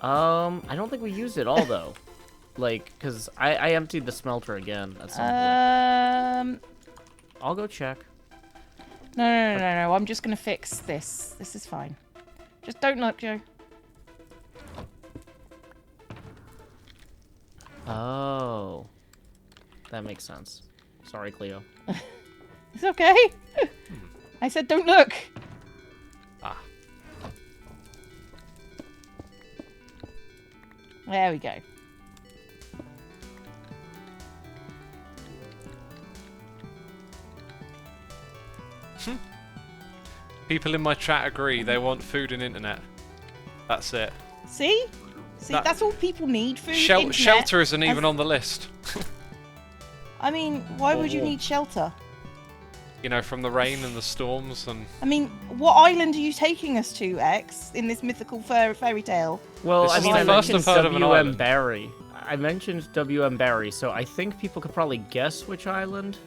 I don't think we used it all, though. Like, because I emptied the smelter again at some point. I'll go check. No. I'm just gonna fix this. This is fine. Just don't look, Joe. Oh. That makes sense. Sorry, Cleo. It's okay. I said don't look. Ah. There we go. People in my chat agree. They want food and internet. That's it. See? See, That- that's all people need. Food, internet. Shelter isn't even on the list. I mean, why would you Or- need shelter? You know, from the rain and the storms and... I mean, what island are you taking us to, X, in this mythical fairy tale? Well, This I is mean, the I first mentioned I've heard of an WM island. Barry. I mentioned WM Barry, so I think people could probably guess which island.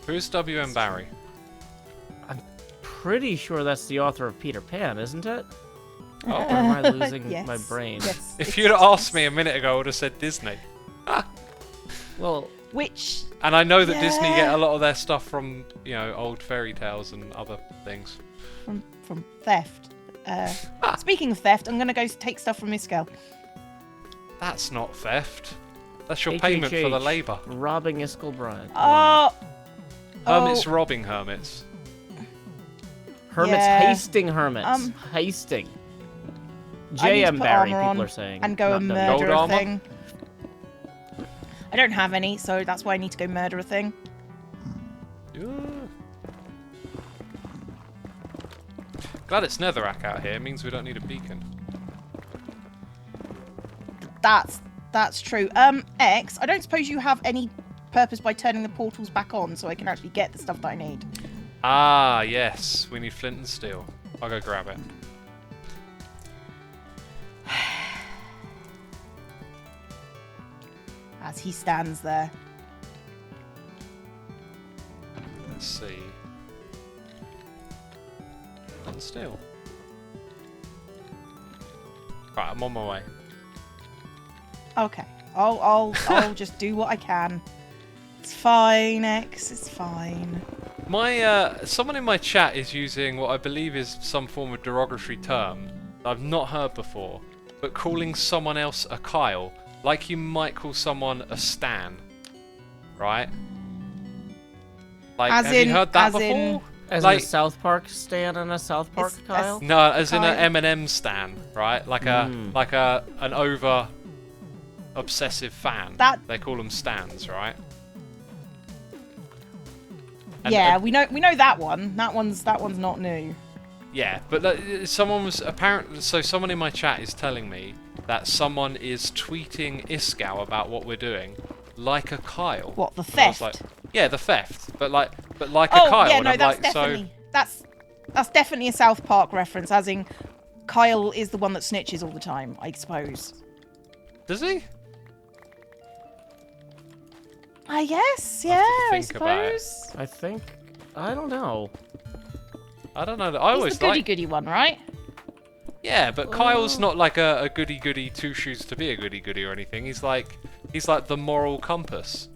Who's W.M. Barry? Pretty sure that's the author of Peter Pan, isn't it? Oh. Or am I losing Yes, my brain? Yes. If it's- you'd asked me a minute ago, I would have said Disney. Well, Which, And I know that Disney Yeah. get a lot of their stuff from, you know, old fairy tales and other things. from theft. Speaking of theft, I'm going to go take stuff from Iskell. That's not theft. That's your payment for the HHH, labour. robbing Iskell Bride. Oh! Hermits robbing hermits. Hermits Yeah. hasting hermits. Hasting. I need to JM put Barry, armor people on are saying. and go not and W. murder Gold a armor? thing. I don't have any, so that's why I need to go murder a thing. Yeah. Glad it's Netherrack out here. It means we don't need a beacon. That's true. X, I don't suppose you have any purpose by turning the portals back on so I can actually get the stuff that I need. Ah, yes. We need flint and steel. I'll go grab it. As he stands there. Let's see. Flint and steel. Right, I'm on my way. Okay. I'll just do what I can. It's fine, X, it's fine. My someone in my chat is using what I believe is some form of derogatory term that I've not heard before, but calling someone else a Kyle, like you might call someone a Stan, right? Like, As have in- you heard that as in- before? As Like- in a South Park Stan and a South Park It's- Kyle? No, as in Kyle. an Eminem Stan, right? Like an over obsessive fan. That- They call them Stans, right? And- Yeah, and- we know that one. That one's not new. Yeah, but someone was apparently. So someone in my chat is telling me that someone is tweeting Iskall about what we're doing, like a Kyle. What, the And I was theft? like, yeah, the theft, but like a Oh, Kyle. yeah, and no, I'm that's like, definitely that's definitely a South Park reference, as in Kyle is the one that snitches all the time, I suppose. So does he? I guess, I'll have yeah, to I think about it. suppose. I don't know. I don't know. I He's always the like. goody one, right? Yeah, but Kyle's not like a goody goody, two shoes to be a goody goody or anything. He's like the moral compass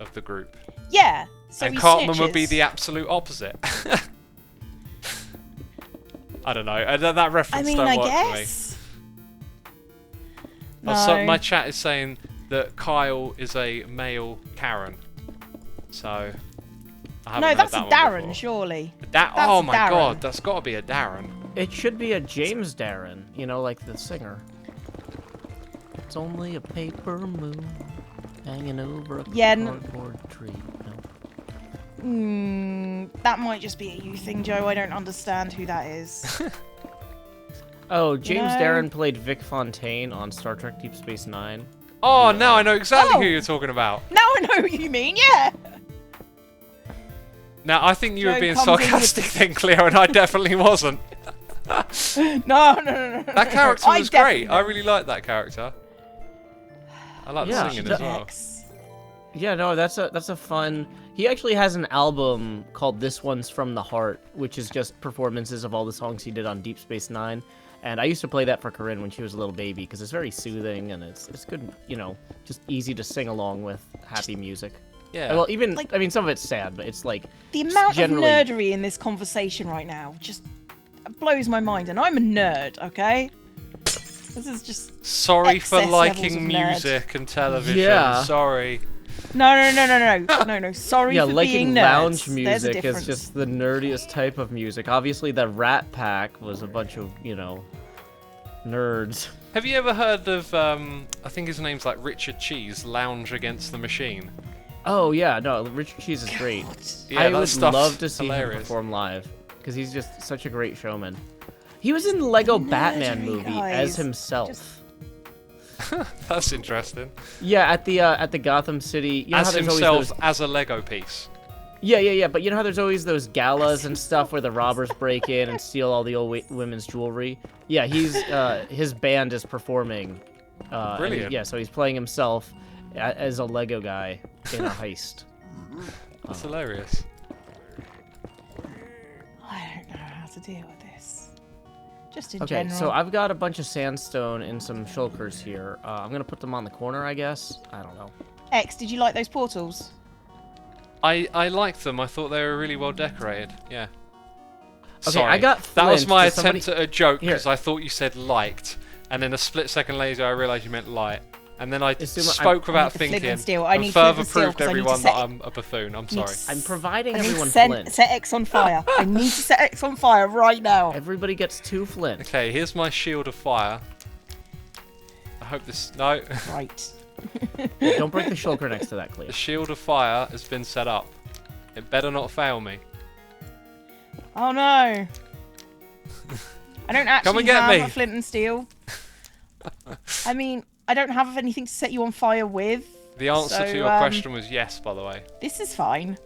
of the group. Yeah. So and he Cartman would be snitches. the absolute opposite. I don't know. That I reference mean, don't I work guess. for me. So No. my chat is saying that Kyle is a male Karen. So I haven't No, heard that's a that one Darren, before. surely. That's a my Darren. god, that's got to be a Darren. It should be a James Darren, you know, like the singer. It's only a paper moon hanging over a Yeah, cardboard tree. No. That might just be a you thing, Joe. I don't understand who that is. Oh, James No. Darren played Vic Fontaine on Star Trek Deep Space Nine. Oh, now I know exactly Oh. who you're talking about. Now I know who you mean, yeah. Now I think you were Joe being comes in with sarcastic then, Cleo, and I definitely wasn't. No. That character I was great. definitely I really liked that character. I like Yeah. the singing as the well. X. Yeah, no, that's a fun. He actually has an album called "This One's from the Heart," which is just performances of all the songs he did on Deep Space Nine. And I used to play that for Corinne when she was a little baby because it's very soothing and it's good, you know, just easy to sing along with, happy music. Yeah. Well, even Like- I mean, some of it's sad, but it's like The amount generally- of nerdery in this conversation right now just blows my mind, and I'm a nerd, okay? This is just Sorry for excess levels liking of nerd. music and television. Yeah. Sorry. no. Sorry yeah, for liking being nerds. lounge There's a music is difference. just the nerdiest type of music. Obviously, the Rat Pack was a bunch of nerds. Have you ever heard of I think his name's like Richard Cheese, Lounge Against the Machine? Oh yeah, no, Richard Cheese is great. Yeah, I that would stuff's love to see him hilarious. perform live because he's just such a great showman. He was in the Lego Batman Nerdery, movie guys. as himself. Just- That's interesting. Yeah, at the Gotham City. You know As how there's always himself, those... as a Lego piece. Yeah. But you know how there's always those galas and stuff where the robbers break in and steal all the old women's jewelry? Yeah, he's his band is performing. Brilliant. Yeah, so he's playing himself as a Lego guy in a heist. That's hilarious. I don't know how to deal with this. Just in Okay, general. so I've got a bunch of sandstone and some shulkers here. I'm gonna put them on the corner, I guess. I don't know. X, did you like those portals? I liked them. I thought they were really well decorated. Yeah. Okay, Sorry. I got That was flint. my Does somebody- attempt at a joke Here. because I thought you said liked, and then a split second later I realised you meant light, and then I Xisuma, spoke without need the flint thinking, and steel. I and need flint further and steel proved 'cause I need to everyone set- that I'm a buffoon. I'm need sorry. to I'm providing I need to everyone set flint. X on fire. I need to set X on fire right now. Everybody gets 2 flint. Okay, here's my shield of fire. I hope this... No. Right. Don't break the shulker next to that, Cleo. The shield of fire has been set up. It better not fail me. Oh no. I don't actually get have me. a flint and steel. I mean, I don't have anything to set you on fire with. The answer So, to your question was yes, by the way. This is fine.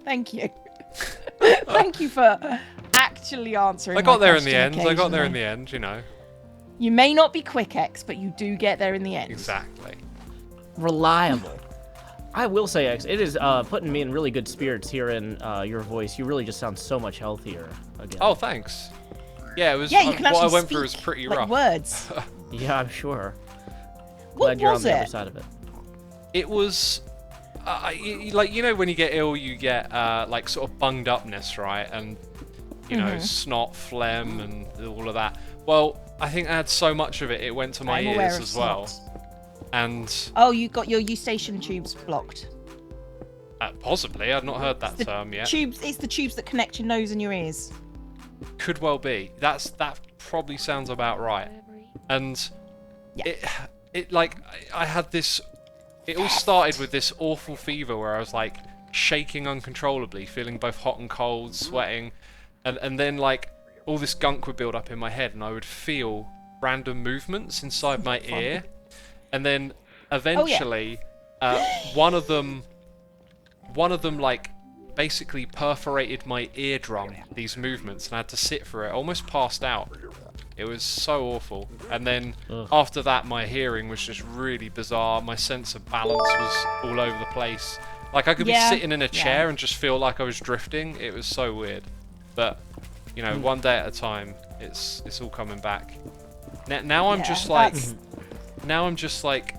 Thank you. Thank you for actually answering. I got my there in the question end. I got there in occasionally. the end, you know. You may not be quick, X, but you do get there in the end. Exactly. Reliable. I will say, X, it is putting me in really good spirits hearing your voice. You really just sound so much healthier again. Oh, thanks. Yeah, it was. Yeah, you can what actually I went speak, through was pretty like rough. words. Yeah, I'm sure. What Glad you're on was the other it? side of it. It was, like, you know, when you get ill, you get like sort of bunged upness, right? And you know, snot, phlegm, and all of that. Well, I think I had so much of it, it went to my I'm aware ears of as well. snot. And Oh, you got your eustachian tubes blocked. possibly, I've not heard that term yet. Tubes. It's the tubes that connect your nose and your ears. Could well be. That probably sounds about right. And Yeah. it like I had this. It all started with this awful fever where I was like shaking uncontrollably, feeling both hot and cold, sweating, and then like all this gunk would build up in my head, and I would feel random movements inside my ear, and then eventually one of them like basically perforated my eardrum, these movements, and I had to sit for it. I almost passed out. It was so awful. And then after that, my hearing was just really bizarre. My sense of balance was all over the place. Like I could be sitting in a chair and just feel like I was drifting. It was so weird. But you know, one day at a time, it's all coming back. Now I'm just like,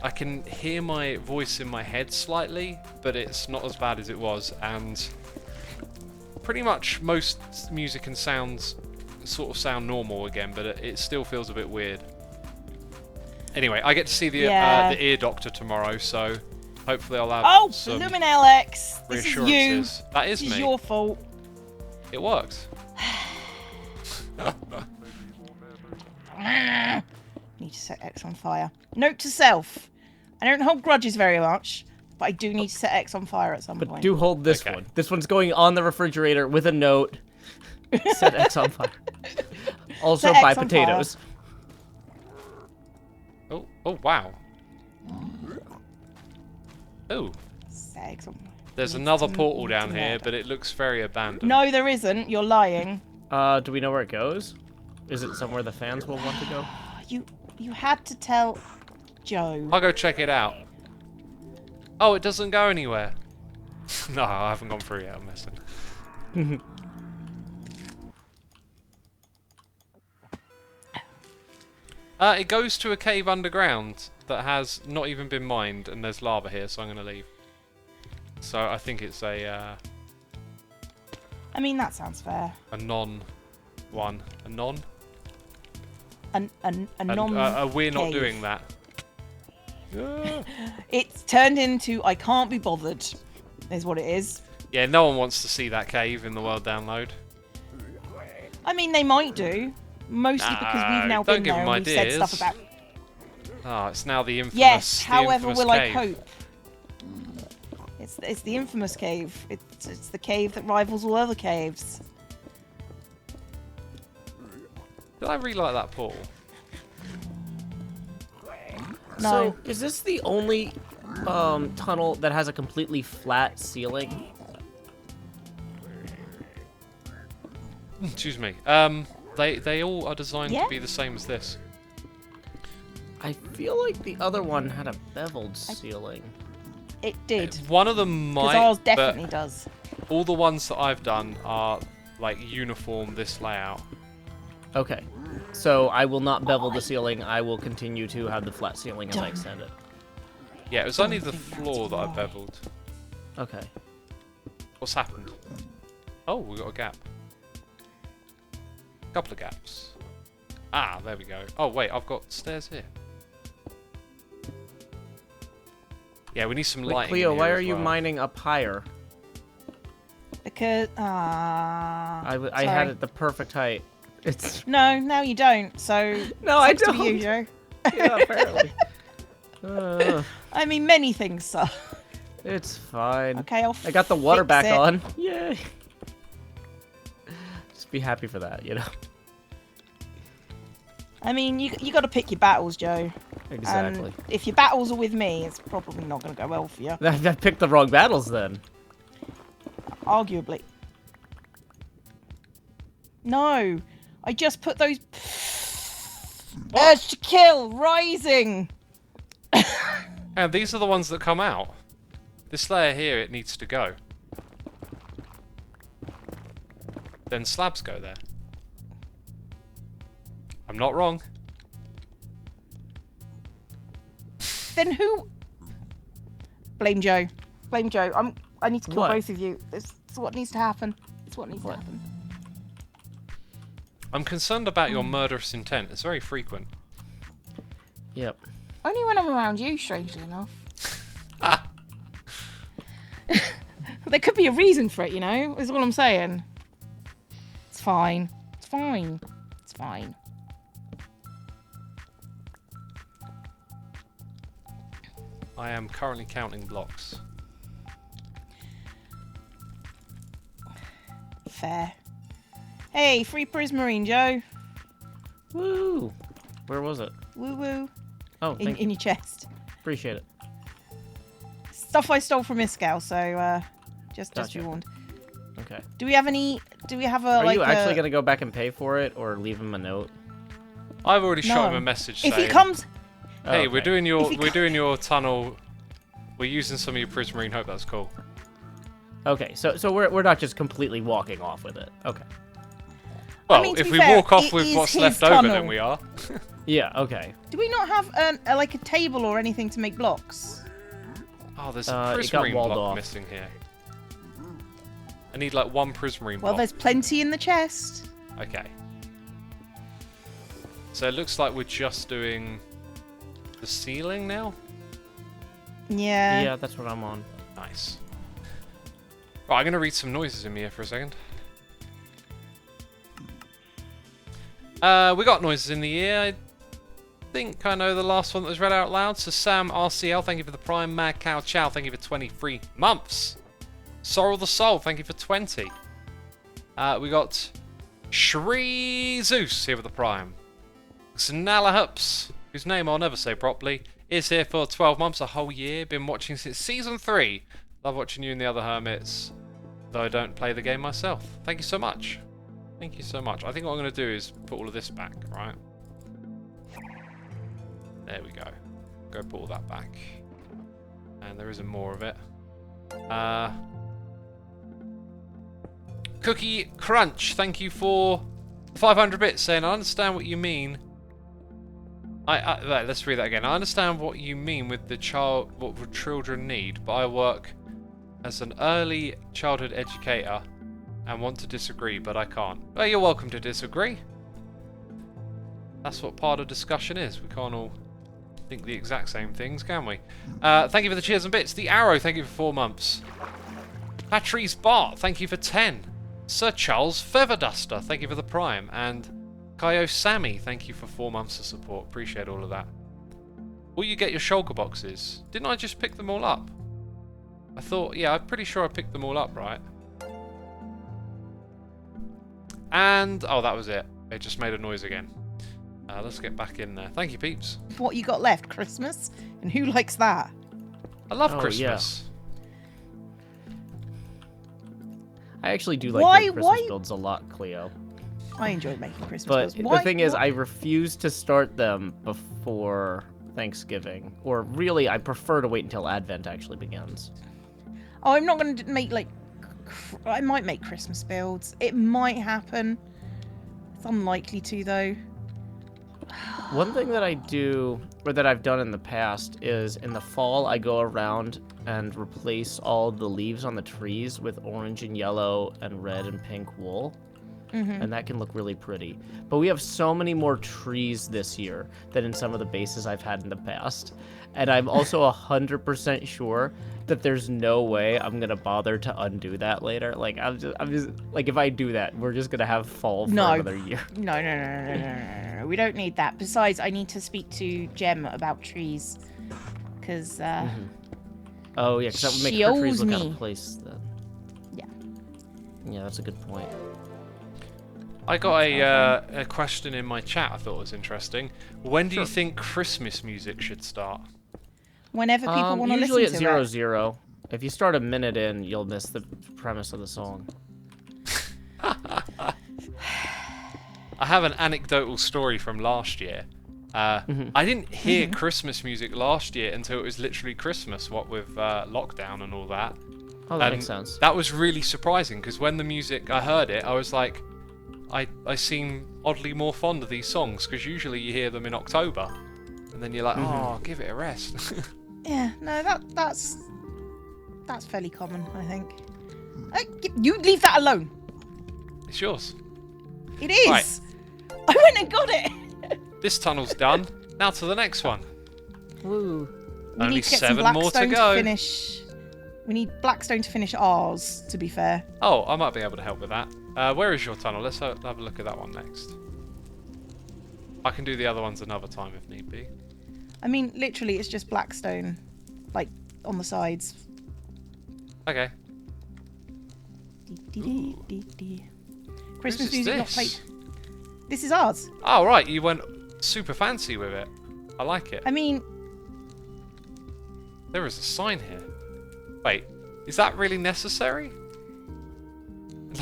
I can hear my voice in my head slightly, but it's not as bad as it was. And pretty much most music and sounds sort of sound normal again, but it still feels a bit weird. Anyway, I get to see the ear doctor tomorrow, so hopefully I'll have some Blooming Alex, this is you. reassurances. That is This me. is your fault. It works. Need to set X on fire. Note to self: I don't hold grudges very much, but I do need to set X on fire at some But point. do hold this Okay. one. This one's going on the refrigerator with a note. Set X on fire. Also Set buy X on fire. potatoes. Oh wow. Oh, Set X on fire. there's Needs another to- portal needs down to here, murder. but it looks very abandoned. No, there isn't. You're lying. Do we know where it goes? Is it somewhere the fans will want to go? You had to tell Joe. I'll go check it out. Oh, it doesn't go anywhere. No, I haven't gone through yet. I'm messing. It goes to a cave underground that has not even been mined, and there's lava here, so I'm going to leave. So I think it's a I mean, that sounds fair. non-one. A non? A non. We're not cave. doing that. It's turned into I can't be bothered. Is what it is. Yeah, no one wants to see that cave in the world download. I mean, they might do. Mostly because we've now don't been give there them and we've said ideas. stuff about. Oh, it's now the infamous. Yes, the however, infamous will I cave. cope? It's the infamous cave. It's the cave that rivals all other caves. Did I really like that portal? No. So, is this the only tunnel that has a completely flat ceiling? Excuse me. They all are designed Yeah. to be the same as this. I feel like the other one had a beveled ceiling. It did. One of them Because might, ours but definitely does. all the ones that I've done are like uniform this layout. Okay. So I will not bevel the ceiling. I will continue to have the flat ceiling as I extend it. Yeah, it was only the floor that I beveled. Okay. What's happened? Oh, we got a gap. Couple of gaps. Ah, there we go. Oh wait, I've got stairs here. Yeah, we need some Wait, lighting. Cleo, in why here are as you well. mining up higher? Because I had it the perfect height. It's no, you don't. So No, I sucks to be you, don't. Joe. yeah, apparently. I mean, many things suck. It's fine. Okay, I got the water fix back it. on. Yay. Just be happy for that, you know. I mean, you got to pick your battles, Joe. Exactly. And if your battles are with me, it's probably not going to go well for you. I picked the wrong battles then. Arguably. No, I just put those. Urge to kill rising. And these are the ones that come out. This layer here, it needs to go. Then slabs go there. I'm not wrong. Then who? Blame Joe. Blame Joe. I need to kill What? both of you. It's what needs to happen. It's what needs to happen. I'm concerned about your murderous intent. It's very frequent. Yep. Only when I'm around you, strangely enough. There could be a reason for it, you know? Is all I'm saying. It's fine. It's fine. It's fine. I am currently counting blocks. Fair. Hey, free prismarine, Joe. Woo! Where was it? Woo woo. Oh, thank you. In your chest. Appreciate it. Stuff I stole from Iskal, so just Gotcha. be warned. Okay. Do we have any? Do we have a Are like? you actually a... gonna go back and pay for it, or leave him a note? I've already shot him No. a message If saying, he comes, "Hey, Oh, we're okay. doing your If he your tunnel. We're using some of your prismarine. Hope that's cool." Okay, so we're not just completely walking off with it. Okay. Well, mean, to if be we fair, walk off it with is what's his left over, tunnel. then we are. Yeah. Okay. do we not have like a table or anything to make blocks? Oh, there's a It got prismarine walled block off. missing here. I need like one prismarine Well, block. there's plenty in the chest. Okay. So it looks like we're just doing the ceiling now. Yeah. Yeah, that's what I'm on. Nice. Right, I'm gonna read some noises in here for a second. We got noises in the ear. I think I know the last one that was read out loud. So Sam RCL, thank you for the Prime. Mad Cow Chow, thank you for 23 months. Sorrel the Soul, thank you for 20. We got Shri Zeus here with the Prime. Xnalahups, whose name I'll never say properly, is here for 12 months, a whole year. Been watching since season 3. Love watching you and the other hermits, though I don't play the game myself. Thank you so much. Thank you so much. I think what I'm going to do is put all of this back, right? There we go. Go put all that back. And there isn't more of it. Cookie Crunch, thank you for 500 bits, saying, I understand what you mean. Right, let's read that again. I understand what you mean with the what the children need, but I work as an early childhood educator and want to disagree, but I can't. Well, you're welcome to disagree. That's what part of discussion is. We can't all think the exact same things, can we? Thank you for the cheers and bits. The Arrow, thank you for 4 months. Patrice Bart, thank you for 10. Sir Charles Featherduster, thank you for the Prime. And Kaio Sammy, thank you for 4 months of support. Appreciate all of that. Will you get your shulker boxes? Didn't I just pick them all up? I thought, yeah, I'm pretty sure I picked them all up, right? And, oh, that was it. It just made a noise again. Let's get back in there. Thank you, peeps. What you got left? Christmas? And who likes that? I love Oh, Christmas. I actually do like Why- doing Christmas why- builds a lot, Cleo. I enjoy making Christmas But builds. the thing is, I refuse to start them before Thanksgiving. Or really, I prefer to wait until Advent actually begins. Oh, I'm not going to make, like... I might make Christmas builds. It might happen. It's unlikely to, though. One thing that I do, or that I've done in the past, is in the fall I go around and replace all the leaves on the trees with orange and yellow and red and pink wool. And that can look really pretty. But we have so many more trees this year than in some of the bases I've had in the past. And I'm also 100% sure that there's no way I'm gonna bother to undo that later. Like I'm just like, if I do that, we're just gonna have fall for another year. No. We don't need that. Besides, I need to speak to Gem about trees. Because, Oh yeah, because that would make She her trees owes look out me. of place then. Yeah. Yeah, that's a good point. I got a question in my chat I thought was interesting. When do you Sure. think Christmas music should start? whenever people want to Usually listen at to 0-0. If you start a minute in, you'll miss the premise of the song. I have an anecdotal story from last year. I didn't hear Christmas music last year until it was literally Christmas, what with lockdown and all that. Oh, that And makes sense. That was really surprising because when the music, I heard it, I was like, I seem oddly more fond of these songs because usually you hear them in October. And then you're like, oh, give it a rest. Yeah, no, that's fairly common, I think. You leave that alone. It's yours. It is. Right. I went and got it. This tunnel's done. Now to the next one. Woo. We Only need to get 7 some more to Blackstone go. finish. We need Blackstone to finish ours, to be fair. Oh, I might be able to help with that. Where is your tunnel? Let's have a look at that one next. I can do the other ones another time if need be. I mean, literally, it's just Blackstone, like, on the sides. Okay. Christmas Whose is music not this? played. This is ours. Oh, right. You went super fancy with it. I like it. I mean, There is a sign here. Wait, is that really necessary?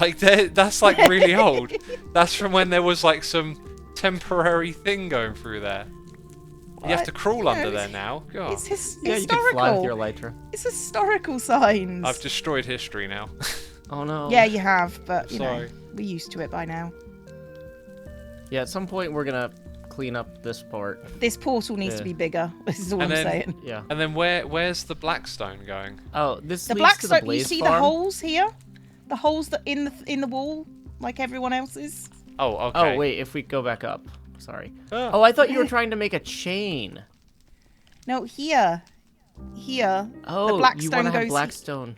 Like, that's like really old. That's from when there was like some temporary thing going through there. You have to crawl No, under it's- there now. God. it's Yeah, you can historical. fly with your elytra. It's historical signs. I've destroyed history now. Oh no. Yeah, you have, but you know, Sorry. we're used to it by now. Yeah, at some point we're gonna clean up this part. This portal needs Yeah. to be bigger. This is all And I'm then- saying. Yeah. And then where's the blackstone going? Oh, this The leads to the Blackstone. blaze You see farm. the holes here? The holes that in the wall, like everyone else's. Oh, okay. Oh wait, if we go back up. Sorry. Ah. Oh, I thought you were trying to make a chain. No, here. Oh, the you Blackstone want to have goes. Blackstone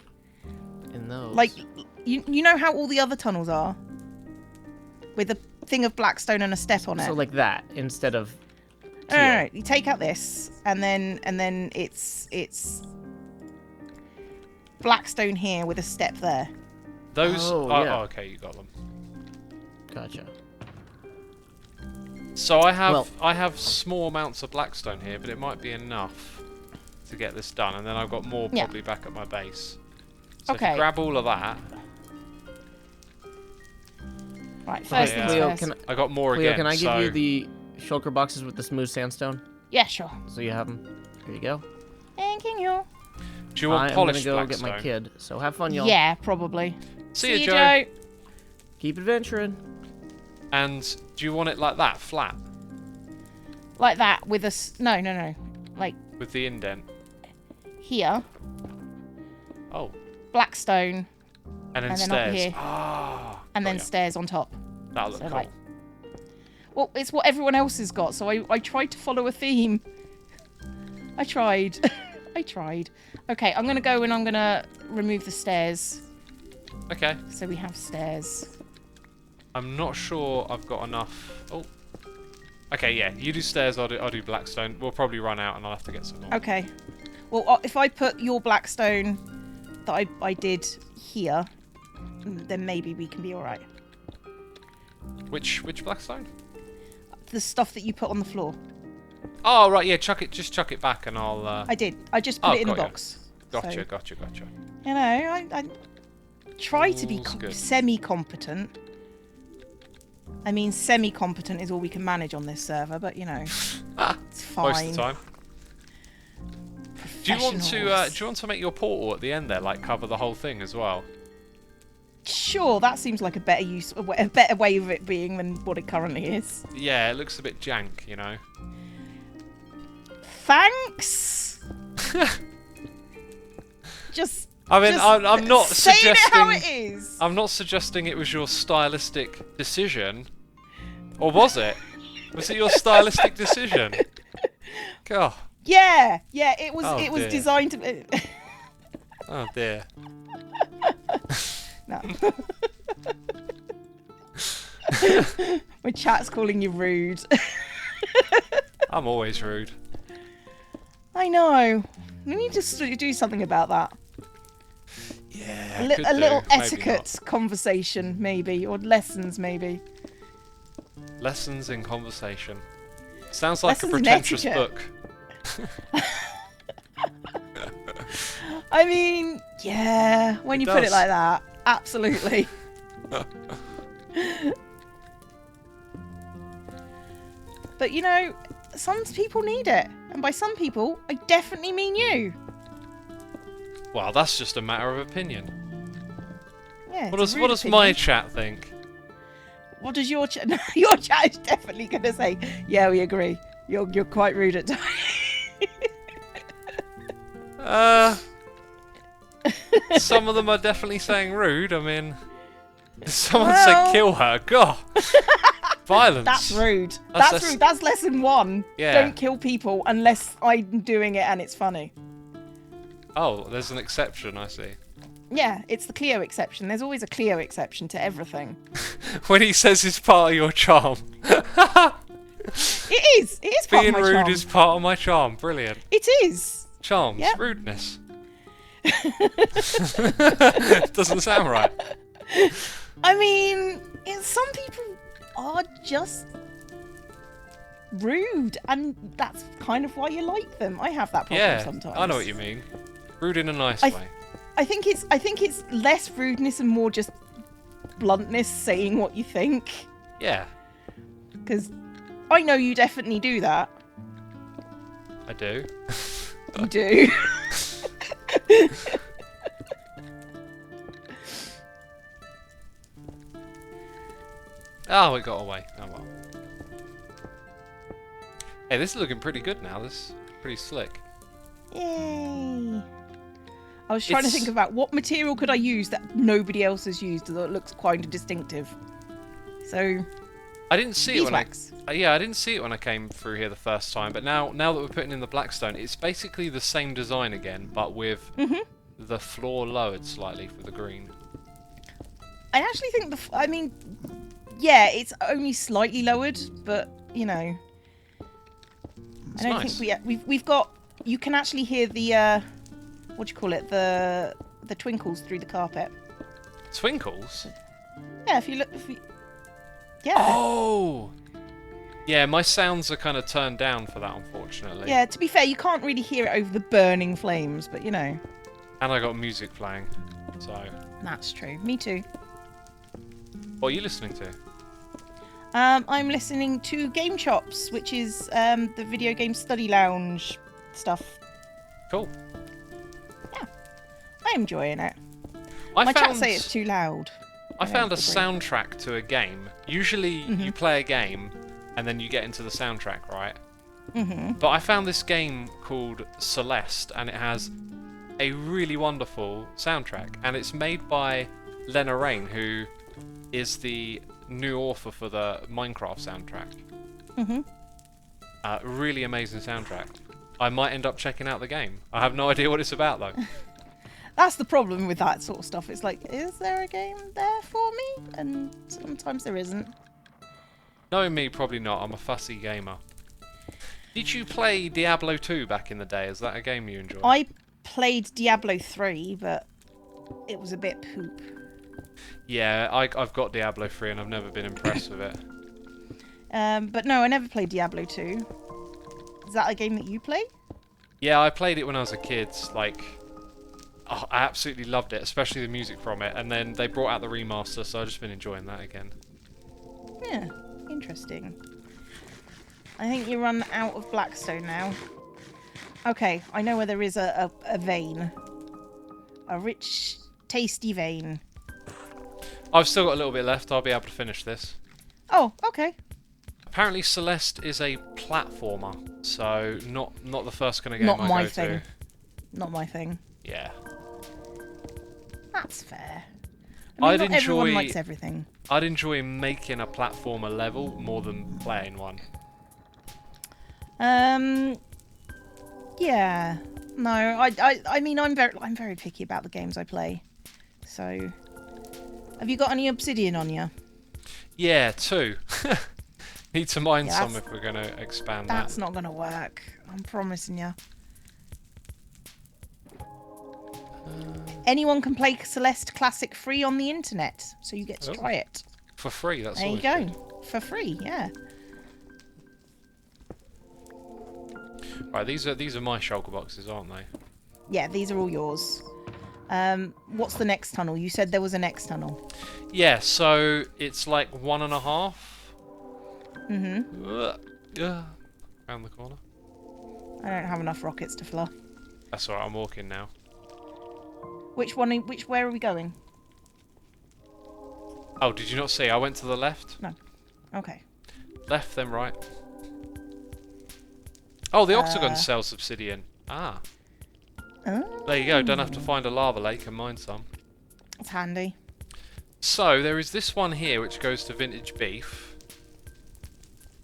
in those. Like, you know how all the other tunnels are, with a thing of Blackstone and a step on it. so like that instead of. No. You take out this, and then it's Blackstone here with a step there. Those. Oh, Oh, yeah. oh, okay, you got them. Gotcha. So I have Well- I have small amounts of blackstone here, but it might be enough to get this done, and then I've got more Yeah. probably back at my base. So if Okay. you grab all of that, Right, Oh, first yeah. things Cleo, first. can I got more Cleo, again. can I give so you the shulker boxes with the smooth sandstone Yeah, sure. so you have them? Here you go. Thank you. do you want I'm gonna polished go blackstone? get my kid. So have fun, y'all. Yeah, probably. See you, Joe. Keep adventuring. And do you want it like that, flat, Like that with a no. Like with the indent? here, Oh, Blackstone, and then And then up stairs. here. Ah, and got then ya. stairs on top. That'll look so cool. like- Well, it's what everyone else has got, so I tried to follow a theme. I tried. I tried. Okay, I'm gonna go and I'm gonna remove the stairs. Okay, So we have stairs. I'm not sure I've got enough. Oh. Okay, yeah, you do stairs, I'll do blackstone. We'll probably run out and I'll have to get some more. Okay. Well, if I put your Blackstone that I did here, then maybe we can be all right. Which blackstone? the stuff that you put on the floor. Oh right, yeah. Just chuck it back, and I'll. I did. I just put it in the got you. box. Gotcha, So, gotcha. you know, I try to be All's good. semi-competent. I mean, semi-competent is all we can manage on this server, but you know, it's fine. Most of the time. Do you want Professionals. to make your portal at the end there, like cover the whole thing as well? Sure, that seems like a better way of it being than what it currently is. Yeah, it looks a bit jank, you know. Thanks. Just. I mean, just I'm not saying suggesting. it how it is. I'm not suggesting it was your stylistic decision, or was it? Was it your stylistic decision? God. Yeah, it was. Oh, it was dear. designed to. Oh dear. No. My chat's calling you rude. I'm always rude. I know. We need to do something about that. Yeah. A little etiquette conversation, maybe, or lessons, maybe. Lessons in conversation. Sounds like Lessons a in pretentious etiquette. book. I mean, yeah, when It you put it does. like that, absolutely. But you know, some people need it, and by some people, I definitely mean you. Well, that's just a matter of opinion. Yeah. What it's a does rude my opinion. chat think? What does your chat? Your chat is definitely going to say, "Yeah, we agree. You're quite rude at times." Some of them are definitely saying rude. I mean, someone Well- said kill her. God, violence. That's rude. That's- That's rude. That's lesson 1. Yeah. Don't kill people unless I'm doing it and it's funny. Oh, there's an exception. I see. Yeah, it's the Cleo exception. There's always a Cleo exception to everything. When he says it's part of your charm. It is. It is part Being of my rude charm. is part of my charm. Brilliant. It is. Charms. Yep. Rudeness. Doesn't sound right. I mean, some people are just rude, and that's kind of why you like them. I have that problem Yeah, sometimes. I know what you mean. Rude in a nice I- way. I think it's less rudeness and more just bluntness, saying what you think. Yeah, Because I know you definitely do that. I do. You do. Oh, it got away. Oh well. Hey, this is looking pretty good now. This is pretty slick. Yay. I was trying to It's- think about what material could I use that nobody else has used that looks quite distinctive. So, I didn't see it when beeswax. yeah, I didn't see it when I came through here the first time, but now that we're putting in the blackstone, it's basically the same design again, but with the floor lowered slightly for the green. I actually think I mean, yeah, it's only slightly lowered, but you know, It's I don't nice. think we've got. You can actually hear the what do you call it? The twinkles through the carpet. Twinkles? Yeah, if you look, yeah. Oh! Yeah, my sounds are kind of turned down for that, unfortunately. Yeah, to be fair, you can't really hear it over the burning flames, but you know. And I got music playing, so... That's true. Me too. What are you listening to? I'm listening to Game Chops, which is the video game study lounge stuff. Cool. I'm enjoying it. I My chat found, say it's too loud. I found a agree. soundtrack to a game. Usually you play a game and then you get into the soundtrack, right? But I found this game called Celeste, and it has a really wonderful soundtrack, and it's made by Lena Rain, who is the new author for the Minecraft soundtrack. Really amazing soundtrack. I might end up checking out the game. I have no idea what it's about though. That's the problem with that sort of stuff. It's like, is there a game there for me? And sometimes there isn't. Knowing me, probably not. I'm a fussy gamer. Did you play Diablo 2 back in the day? Is that a game you enjoy? I played Diablo 3, but it was a bit poop. Yeah, I've got Diablo 3 and I've never been impressed with it. But no, I never played Diablo 2. Is that a game that you play? Yeah, I played it when I was a kid. Like, oh, I absolutely loved it, especially the music from it. And then they brought out the remaster, so I've just been enjoying that again. Yeah, interesting. I think you run out of Blackstone now. Okay, I know where there is a vein. A rich, tasty vein. I've still got a little bit left. I'll be able to finish this. Oh, okay. Apparently Celeste is a platformer, so not the first kind of game Not I my go thing. to. Not my thing. Yeah. That's fair. I mean, I'd not everyone enjoy- likes everything. I'd enjoy making a platformer level more than playing one. Yeah. No, I mean, I'm very picky about the games I play. So, have you got any obsidian on you? Yeah, 2. Need to mine Yeah, some if we're going to expand that. That's not gonna work. I'm promising you. Anyone can play Celeste Classic free on the internet, so you get to try it. For free, that's There you always go. good. For free, yeah. Right, these are my shulker boxes, aren't they? Yeah, these are all yours. What's the next tunnel? You said there was a next tunnel. Yeah, so it's like 1.5. Around the corner. I don't have enough rockets to fly. That's alright, I'm walking now. Where are we going? Oh, did you not see? I went to the left. No. Okay. Left, then right. Oh, the octagon sells obsidian. Ah. Oh, There you go, don't have to find a lava lake and mine some. that's handy. So, there is this one here which goes to Vintage Beef.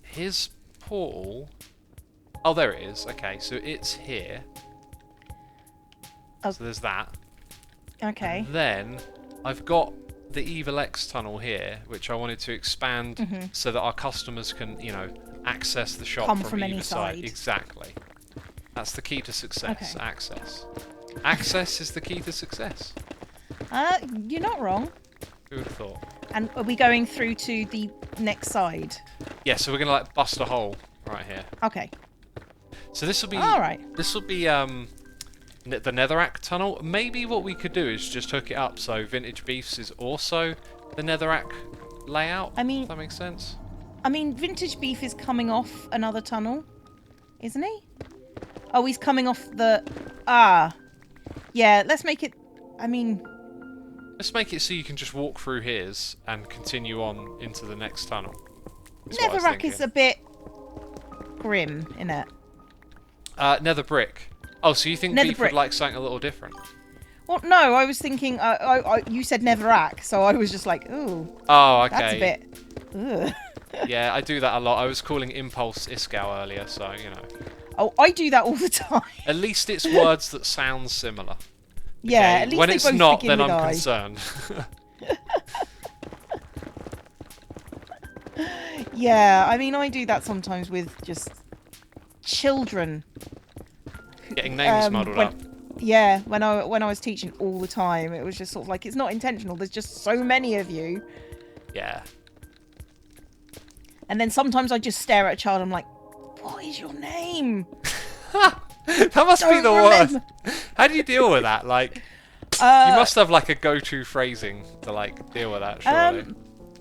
His portal... Oh, there it is. Okay, so it's here. Oh. So there's that. Okay. And then, I've got the Evil X tunnel here, which I wanted to expand so that our customers can, you know, access the shop Come from, from either any side. side. Exactly. That's the key to success. Okay. Access. Access is the key to success. You're not wrong. Who would have thought? And are we going through to the next side? Yeah, so we're gonna like bust a hole right here. Okay. So this will be All right. This will be the Netherrack tunnel. Maybe what we could do is just hook it up so Vintage Beefs is also the Netherrack layout. I mean- if that makes sense. I mean, Vintage Beef is coming off another tunnel, isn't he? Oh, he's coming off the... Ah. Yeah, let's make it... I mean... Let's make it so you can just walk through his and continue on into the next tunnel. Is what I was Netherrack is thinking. a bit... grim, innit? Nether brick. Oh, so you think Nether Beef brick. would like something a little different? Well, no, I was thinking... you said Netherrack, so I was just like, ooh, Oh, okay. that's a bit... Ugh. Yeah, I do that a lot. I was calling Impulse Iskau earlier, so, you know. Oh, I do that all the time. At least it's words that sound similar. Yeah, Okay, at least when they it's both not, begin then with I'm I. concerned. Yeah, I mean, I do that sometimes with just children. Getting names muddled up. Yeah, when I was teaching all the time, it was just sort of like, it's not intentional. There's just so many of you. Yeah. And then sometimes I just stare at a child. I'm like, what is your name? That must be Don't the remember. worst. How do you deal with that? Like, you must have like a go-to phrasing to like deal with that, surely.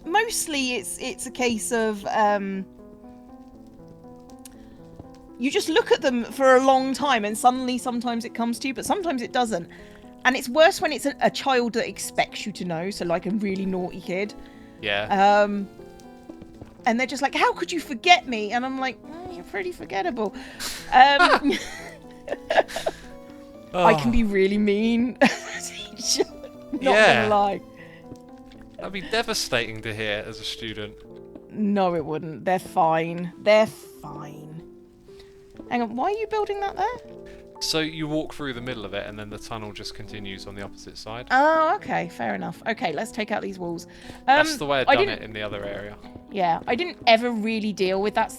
Mostly it's a case of you just look at them for a long time and suddenly sometimes it comes to you, but sometimes it doesn't. And it's worse when it's a child that expects you to know, so like a really naughty kid. Yeah. And they're just like, how could you forget me? And I'm like, you're pretty forgettable. I can be really mean. Not Yeah. gonna lie. That'd be devastating to hear as a student. No, it wouldn't. They're fine. They're fine. Hang on, why are you building that there? So you walk through the middle of it, and then the tunnel just continues on the opposite side. Oh, okay, fair enough. Okay, let's take out these walls. That's the way I'd I done didn't- it in the other area. Yeah, I didn't ever really deal with that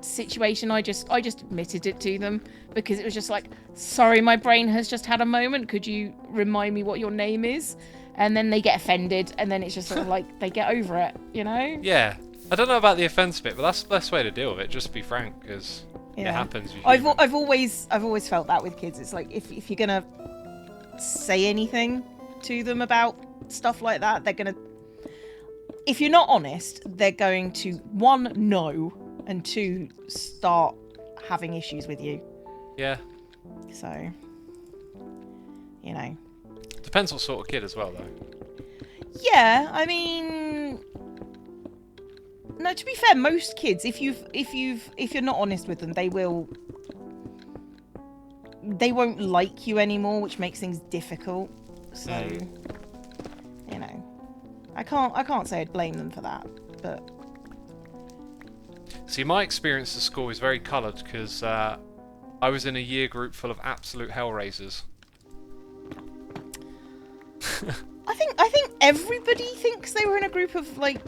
situation. I just admitted it to them because it was just like, sorry, my brain has just had a moment. Could you remind me what your name is? And then they get offended, and then it's just sort of like they get over it, you know? Yeah. I don't know about the offence bit, but that's the best way to deal with it. Just be frank, because it happens. I've always felt that with kids. It's like if you're gonna say anything to them about stuff like that, they're gonna. If you're not honest, they're going to, one, know, and two, start having issues with you. Yeah. So, you know. Depends what sort of kid as well, though. Yeah, I mean, no. To be fair, most kids, if you're not honest with them, they won't like you anymore, which makes things difficult. So, you know. I can't say I'd blame them for that, but... See, my experience at school is very coloured, because I was in a year group full of absolute hellraisers. I think everybody thinks they were in a group of, like,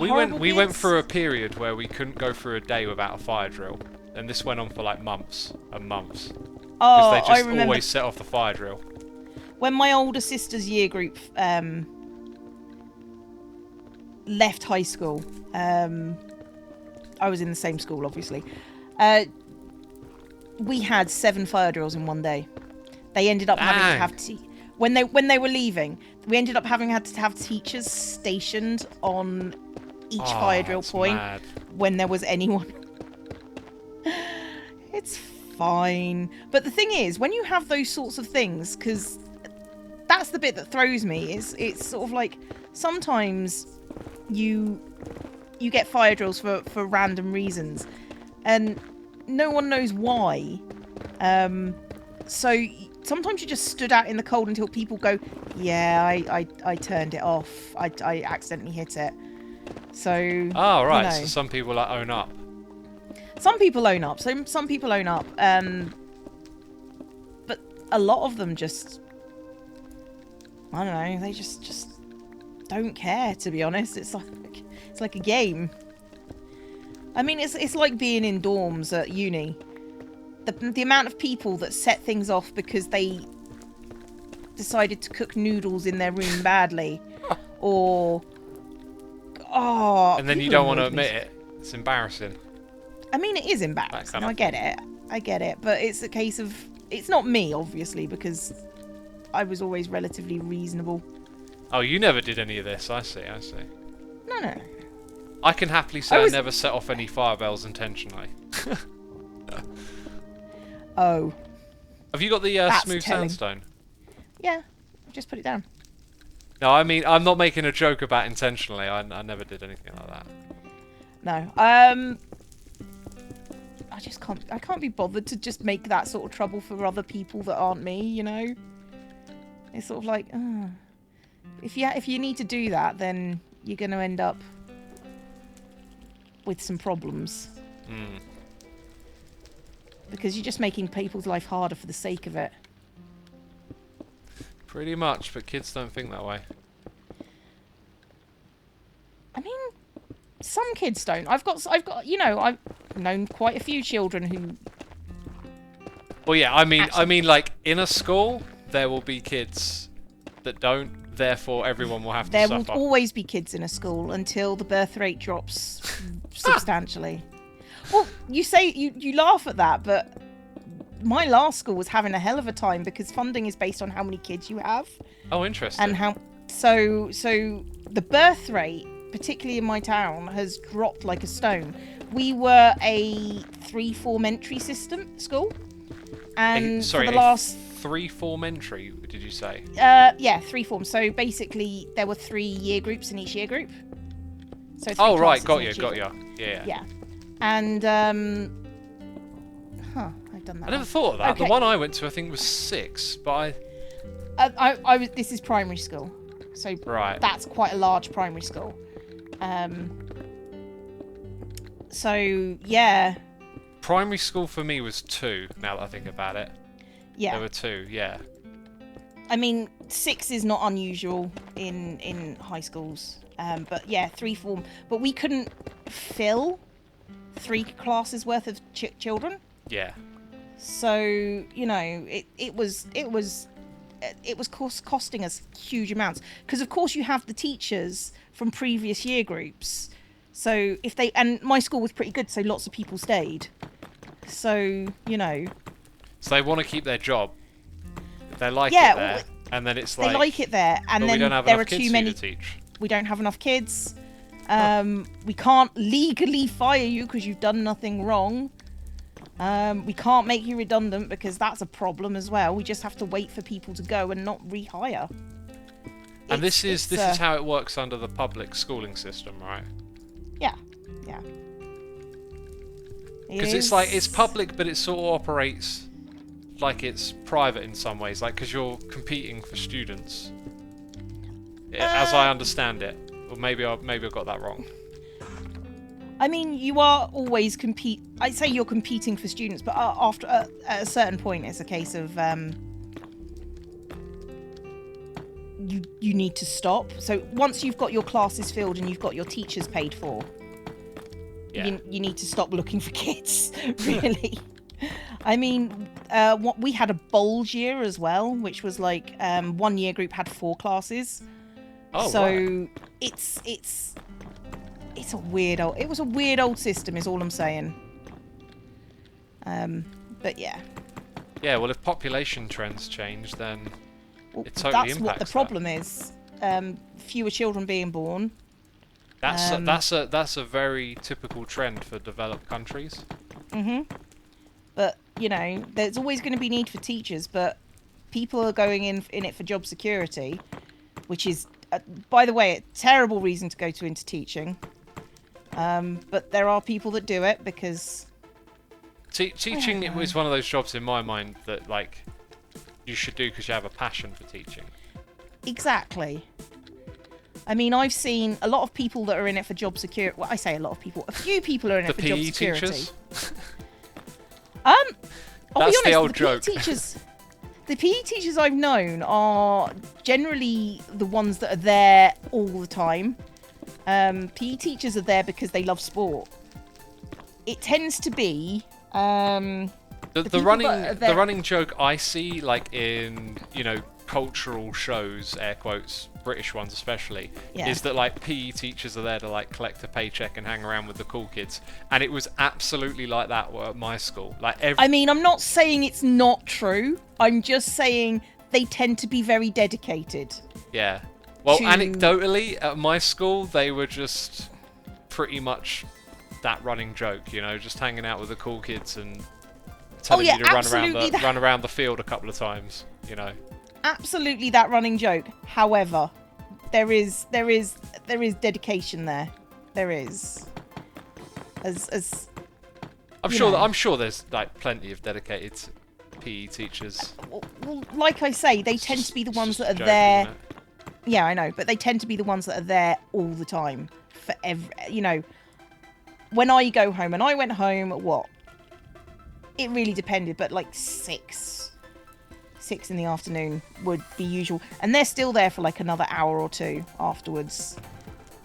We horrible went kids. through a period where we couldn't go through a day without a fire drill, and this went on for, like, months and months. Oh, Because they I just remember always set off the fire drill. when my older sister's year group left high school. I was in the same school, obviously. We had 7 fire drills in one day. They ended up having to have when they were leaving. We ended up having to have teachers stationed on each fire drill point mad. when there was anyone. It's fine, but the thing is, when you have those sorts of things, because that's the bit that throws me. It's sort of like sometimes you get fire drills for random reasons, and no one knows why. So sometimes you just stood out in the cold until people go, yeah, I turned it off. I accidentally hit it. So Oh, right. you know. So some people like own up. Some people own up. Some people own up. But a lot of them just, I don't know. They just don't care. To be honest, it's like a game. I mean, it's like being in dorms at uni. The amount of people that set things off because they decided to cook noodles in their room badly, or and then you don't want to admit it. It's embarrassing. I mean, it is embarrassing. I get it, but it's a case of, it's not me, obviously, because I was always relatively reasonable. Oh, you never did any of this. I see. No. I can happily say I never set off any fire bells intentionally. Oh. Have you got the That's smooth telling. sandstone? Yeah, just put it down. No, I mean, I'm not making a joke about intentionally. I never did anything like that. No. I can't be bothered to just make that sort of trouble for other people that aren't me, you know? It's sort of like, if you need to do that, then you're going to end up with some problems. Because you're just making people's life harder for the sake of it. Pretty much, but kids don't think that way. I mean, some kids don't. I've got, you know, I've known quite a few children who. Well, yeah, I mean, like in a school, there will be kids that don't. Therefore, everyone will have to There suffer. will always be kids in a school until the birth rate drops substantially. Well, you say you laugh at that, but my last school was having a hell of a time because funding is based on how many kids you have. Oh, interesting. And how so the birth rate, particularly in my town, has dropped like a stone. We were a 3-form entry school, and Sorry, for the last 3-form entry, did you say? yeah, 3 forms. So basically, there were 3 year groups in each year group. So 3 Oh, right, classes got in you. each year group. Yeah. Yeah, and I've done that. I never thought of that. Okay. The one I went to, I think, was 6, but I was. This is primary school, so Right. that's quite a large primary school. So yeah, primary school for me was 2. Now that I think about it, yeah. there were 2. Yeah. I mean, 6 is not unusual in high schools. But yeah, 3 form. But we couldn't fill 3 classes worth of children. Yeah. So you know, it was costing us huge amounts because of course you have the teachers from previous year groups. So if they, and my school was pretty good, so lots of people stayed. So, you know. So they want to keep their job. They like Yeah, it there, well, and then it's they like, like it there, and but then we don't have there enough are kids too for many. you to teach. We don't have enough kids. We can't legally fire you because you've done nothing wrong. We can't make you redundant because that's a problem as well. We just have to wait for people to go and not rehire. And this is how it works under the public schooling system, right? Yeah. Because it's like, it's public, but it sort of operates like it's private in some ways, like because you're competing for students, as I understand it. Or maybe I got that wrong. I mean, you are always I'd say you're competing for students, but after at a certain point, it's a case of you need to stop. So once you've got your classes filled and you've got your teachers paid for, you need to stop looking for kids. Really. I mean, we had a bulge year as well, which was like 1 year group had 4 classes. Oh, so right. it's a weird old. It was a weird old system, is all I'm saying. But yeah. Yeah, well, if population trends change, then Well, it totally that's what the impacts problem is. Fewer children being born. That's a very typical trend for developed countries. But you know, there's always going to be need for teachers, but people are going in it for job security, which is, by the way, a terrible reason to go into teaching. But there are people that do it because Teaching is one of those jobs in my mind that like you should do because you have a passion for teaching. Exactly. I mean, I've seen a lot of people that are in it for job security. Well, I say a lot of people. A few people are in it for job PE security. teachers? I'll That's be the honest, old the joke. PE teachers, the PE teachers I've known are generally the ones that are there all the time. PE teachers are there because they love sport. It tends to be the running joke I see, like in, you know, cultural shows, air quotes, British ones especially, is that like PE teachers are there to like collect a paycheck and hang around with the cool kids, and it was absolutely like that at my school. Like I mean, I'm not saying it's not true. I'm just saying they tend to be very dedicated. Yeah. Well, anecdotally, at my school, they were just pretty much that running joke, you know, just hanging out with the cool kids and telling you to run around the field a couple of times, you know. Absolutely that running joke. However, there is dedication there. There is. I'm sure there's like plenty of dedicated PE teachers. Well, like I say, they tend to be the ones that are there. Yeah, I know, but they tend to be the ones that are there all the time for you know. When I go home, and I went home at what? It really depended, but like 6 in the afternoon would be usual, and they're still there for like another hour or two afterwards.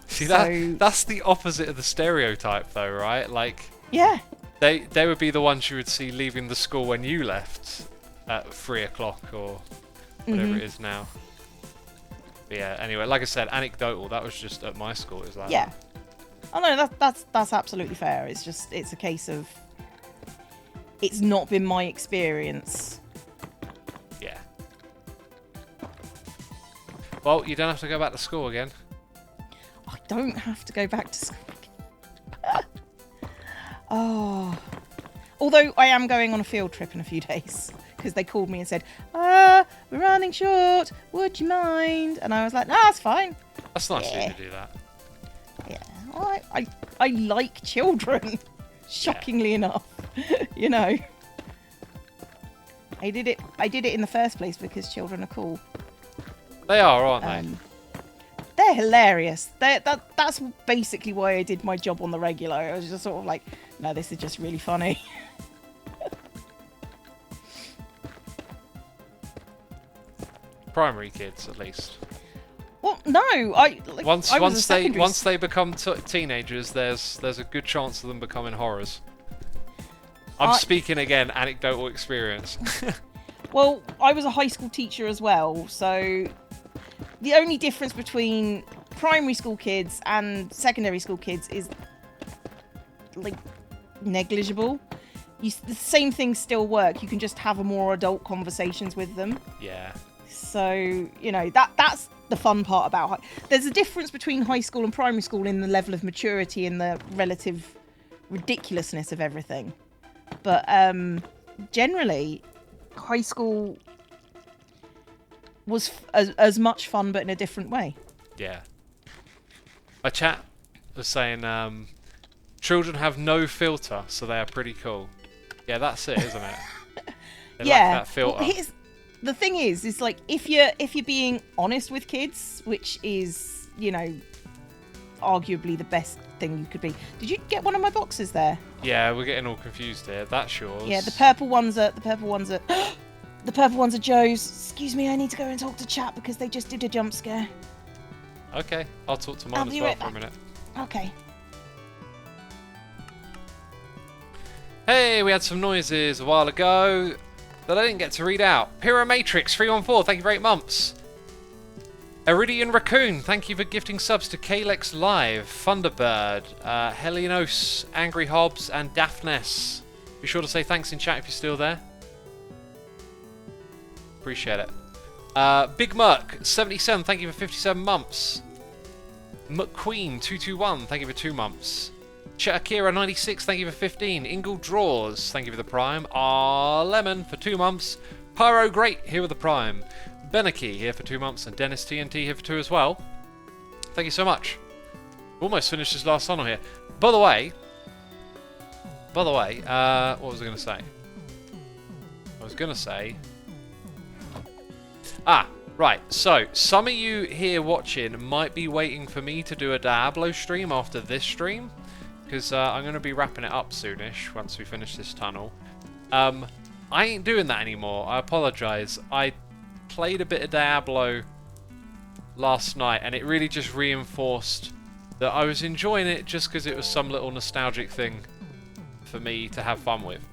See, that's the opposite of the stereotype, though, right? Like, yeah, they would be the ones you would see leaving the school when you left at 3 o'clock or whatever it is now. But yeah, anyway, like I said, anecdotal. That was just at my school. It was like yeah. Oh no, that's absolutely fair. It's a case of it's not been my experience. Yeah. Well, you don't have to go back to school again. I don't have to go back to school again. Oh. Although I am going on a field trip in a few days, because they called me and said, we're running short, would you mind? And I was like, no, that's fine. That's nice of you to do that. Yeah. I like children, shockingly enough. You know. I did it in the first place because children are cool. They are, aren't they? They're hilarious. That's basically why I did my job on the regular. I was just sort of like, no, this is just really funny. Primary kids, at least. Well, no, once they become teenagers, there's a good chance of them becoming horrors. I'm speaking again, anecdotal experience. Well, I was a high school teacher as well, so the only difference between primary school kids and secondary school kids is like negligible. The same things still work. You can just have a more adult conversations with them. Yeah. So, you know, that's the fun part about there's a difference between high school and primary school in the level of maturity and the relative ridiculousness of everything. But generally, high school was as much fun, but in a different way. Yeah. My chat was saying children have no filter, so they are pretty cool. Yeah, that's it, isn't it? They Yeah. lack that filter. Well, the thing is like if you're being honest with kids, which is, you know, arguably the best thing you could be. Did you get one of my boxes there? Yeah, we're getting all confused here. That's yours. Yeah, the purple ones are the purple ones are Joe's. Excuse me, I need to go and talk to chat because they just did a jump scare. Okay, I'll talk to mine I'll as be well right for a back. minute. Okay. Hey, we had some noises a while ago that I didn't get to read out. Hero Matrix 314, thank you for 8 months. Iridian Raccoon, thank you for gifting subs to Kalex Live, Thunderbird, Helios, Angry Hobbs, and Daphnes. Be sure to say thanks in chat if you're still there. Appreciate it. Big Merc 77, thank you for 57 months. McQueen 221, thank you for 2 months. Akira 96, thank you for 15. Ingle Draws, thank you for the Prime. Lemon for 2 months. Pyro Great here with the Prime. Benaki here for 2 months, and Dennis TNT here for 2 as well. Thank you so much. Almost finished this last tunnel here. By the way, what was I going to say? Right, so some of you here watching might be waiting for me to do a Diablo stream after this stream, because I'm going to be wrapping it up soonish once we finish this tunnel. I ain't doing that anymore. I apologise. I played a bit of Diablo last night, and it really just reinforced that I was enjoying it just because it was some little nostalgic thing for me to have fun with.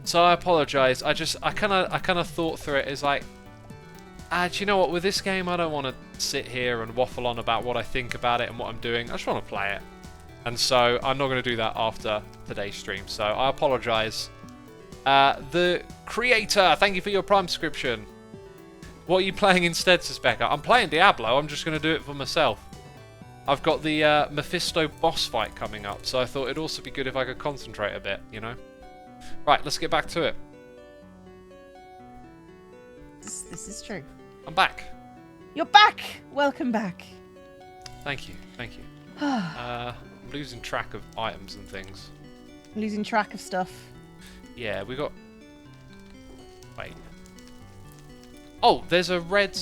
So I apologise. I kind of thought through it as like, do you know what? With this game, I don't want to sit here and waffle on about what I think about it and what I'm doing. I just want to play it. And so I'm not going to do that after today's stream. So I apologise. The creator, thank you for your Prime subscription. What are you playing instead, Suspecta? I'm playing Diablo. I'm just going to do it for myself. I've got the Mephisto boss fight coming up, so I thought it'd also be good if I could concentrate a bit, you know? Right, let's get back to it. This is true. I'm back. You're back! Welcome back. Thank you, thank you. I'm losing track of items and things. Losing track of stuff. Yeah, we got... Wait. Oh, there's a red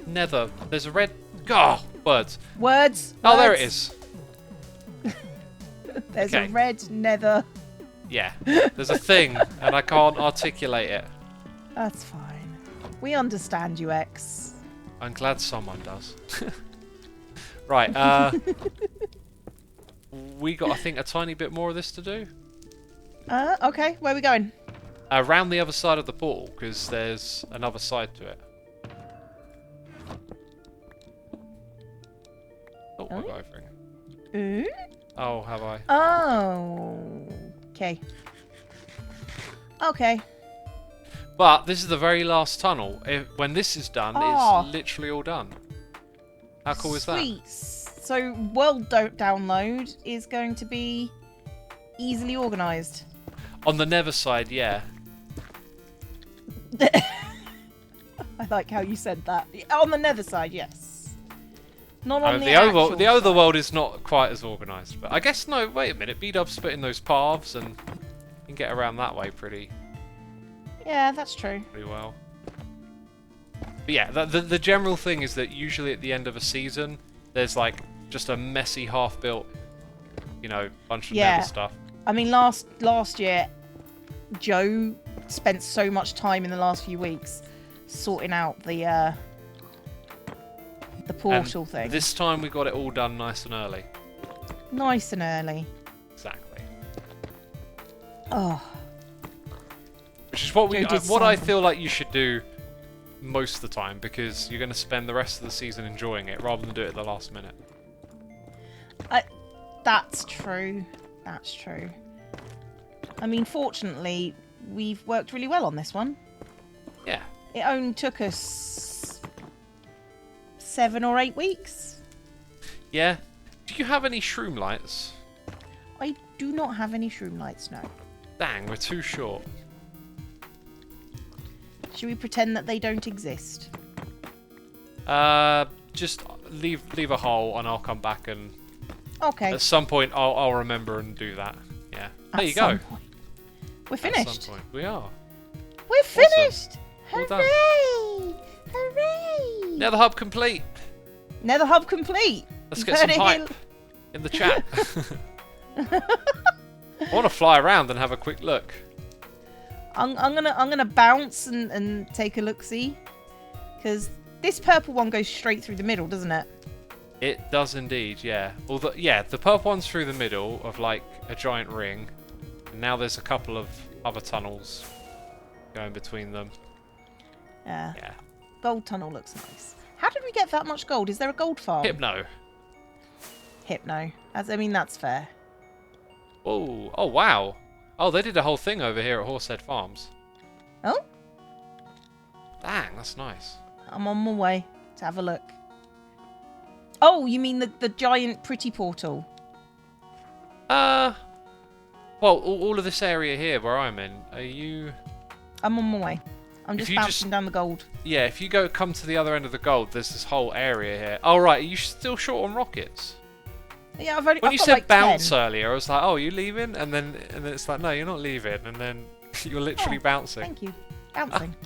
nether. There's a red... Oh, words. Words. Oh, there it is. There's Okay. a red nether. Yeah, there's a thing, and I can't articulate it. That's fine. We understand you, X. I'm glad someone does. Right, we got, I think, a tiny bit more of this to do. Okay. Where are we going? Around the other side of the portal, because there's another side to it. Oh, I got everything. Oh, have I? Oh. Okay. Okay. But this is the very last tunnel. When this is done, Oh. it's literally all done. How cool is that? Sweet. So world download is going to be easily organised. On the Nether side, yeah. I like how you said that. On the Nether side, yes. Not on the The actual other side. world is not quite as organised, but I guess no. Wait a minute, B-Dub's splitting those paths, and you can get around that way pretty Yeah, that's true. well. But yeah, the general thing is that usually at the end of a season, there's like just a messy half-built, you know, bunch of Nether stuff. I mean, last year, Joe spent so much time in the last few weeks sorting out the portal And thing. This time we got it all done nice and early. Nice and early. Exactly. Oh, Which is what Joe did what I something. feel like you should do most of the time, because you're going to spend the rest of the season enjoying it rather than do it at the last minute. That's true. That's true. I mean, fortunately, we've worked really well on this one. Yeah. It only took us 7 or 8 weeks. Yeah. Do you have any shroom lights? I do not have any shroom lights, no. Dang, we're too short. Should we pretend that they don't exist? Just leave a hole and I'll come back and Okay. at some point I'll remember and do that. Yeah. There you go. Point. We're At finished. some point. We are. We're finished. Well done. Hooray! Hooray! Nether hub complete. Nether hub complete. Let's get some Burning hype in the chat. I want to fly around and have a quick look. I'm gonna bounce and take a look see, because this purple one goes straight through the middle, doesn't it? It does indeed, yeah. Although, yeah, the purple one's through the middle of like a giant ring, and now there's a couple of other tunnels going between them. Yeah. Yeah. Gold tunnel looks nice. How did we get that much gold? Is there a gold farm? Hypno. Hypno. I mean, that's fair. Oh, oh wow. Oh, they did a whole thing over here at Horsehead Farms. Oh, Dang, that's nice. I'm on my way to have a look. Oh, you mean the giant pretty portal? Well, all of this area here where I'm in, are you... I'm on my way. I'm If just you bouncing down the gold. Yeah, if you come to the other end of the gold, there's this whole area here. Oh, right, are you still short on rockets? Yeah, I've When got you said like bounce 10. earlier, I was like, oh, you leaving? And then it's like, no, you're not leaving. And then you're literally Oh, bouncing. Thank you. Bouncing.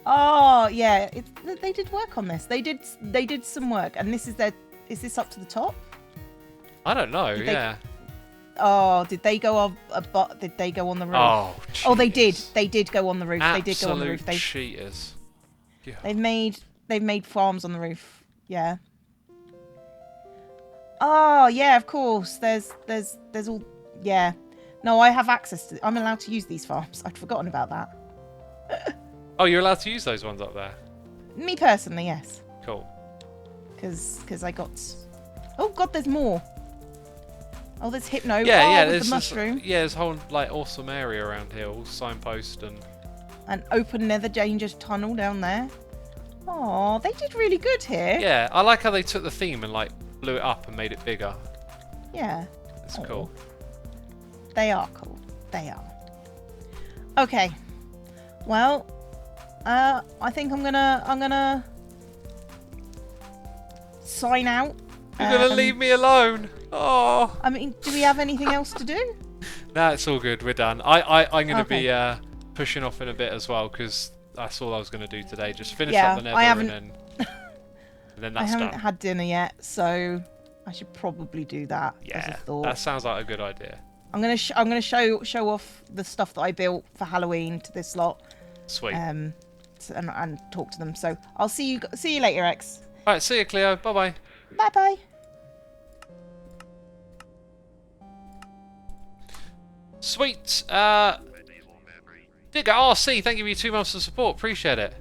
Oh yeah, they did work on this. They did some work, and this is is this up to the top? I don't know, Did they- yeah. Oh, did they go on did they go on the roof? Oh, Oh, they did. cheaters. They did go on the roof. They did go on the roof. Absolute cheaters. Yeah. They've made farms on the roof. Yeah. Oh yeah, of course. There's all yeah. No, I have access to. I'm allowed to use these farms. I'd forgotten about that. Oh, you're allowed to use those ones up there. Me personally, yes. Cool. Because I got. Oh God, there's more. Oh, there's hypno. Yeah, with there's the mushroom. there's a whole like awesome area around here, all signpost and. An open nether danger tunnel down there. Oh, they did really good here. Yeah, I like how they took the theme and like blew it up and made it bigger. Yeah. It's Aw. cool. They are cool. They are. Okay. Well, I think I'm gonna sign out. You're gonna leave me alone. Oh. I mean, do we have anything else to do? Nah, it's all good. We're done. I'm gonna Okay. be pushing off in a bit as well because that's all I was gonna do today. Just finish Yeah, up the Nether I haven't- and then I that's haven't done. had dinner yet, so I should probably do that. As a Yeah, thought. that sounds like a good idea. I'm gonna show off the stuff that I built for Halloween to this lot, Sweet. and talk to them. So I'll see you later, X. All right, see you, Cleo. Bye bye. Bye bye. Sweet. Digger RC, thank you for your 2 months of support. Appreciate it.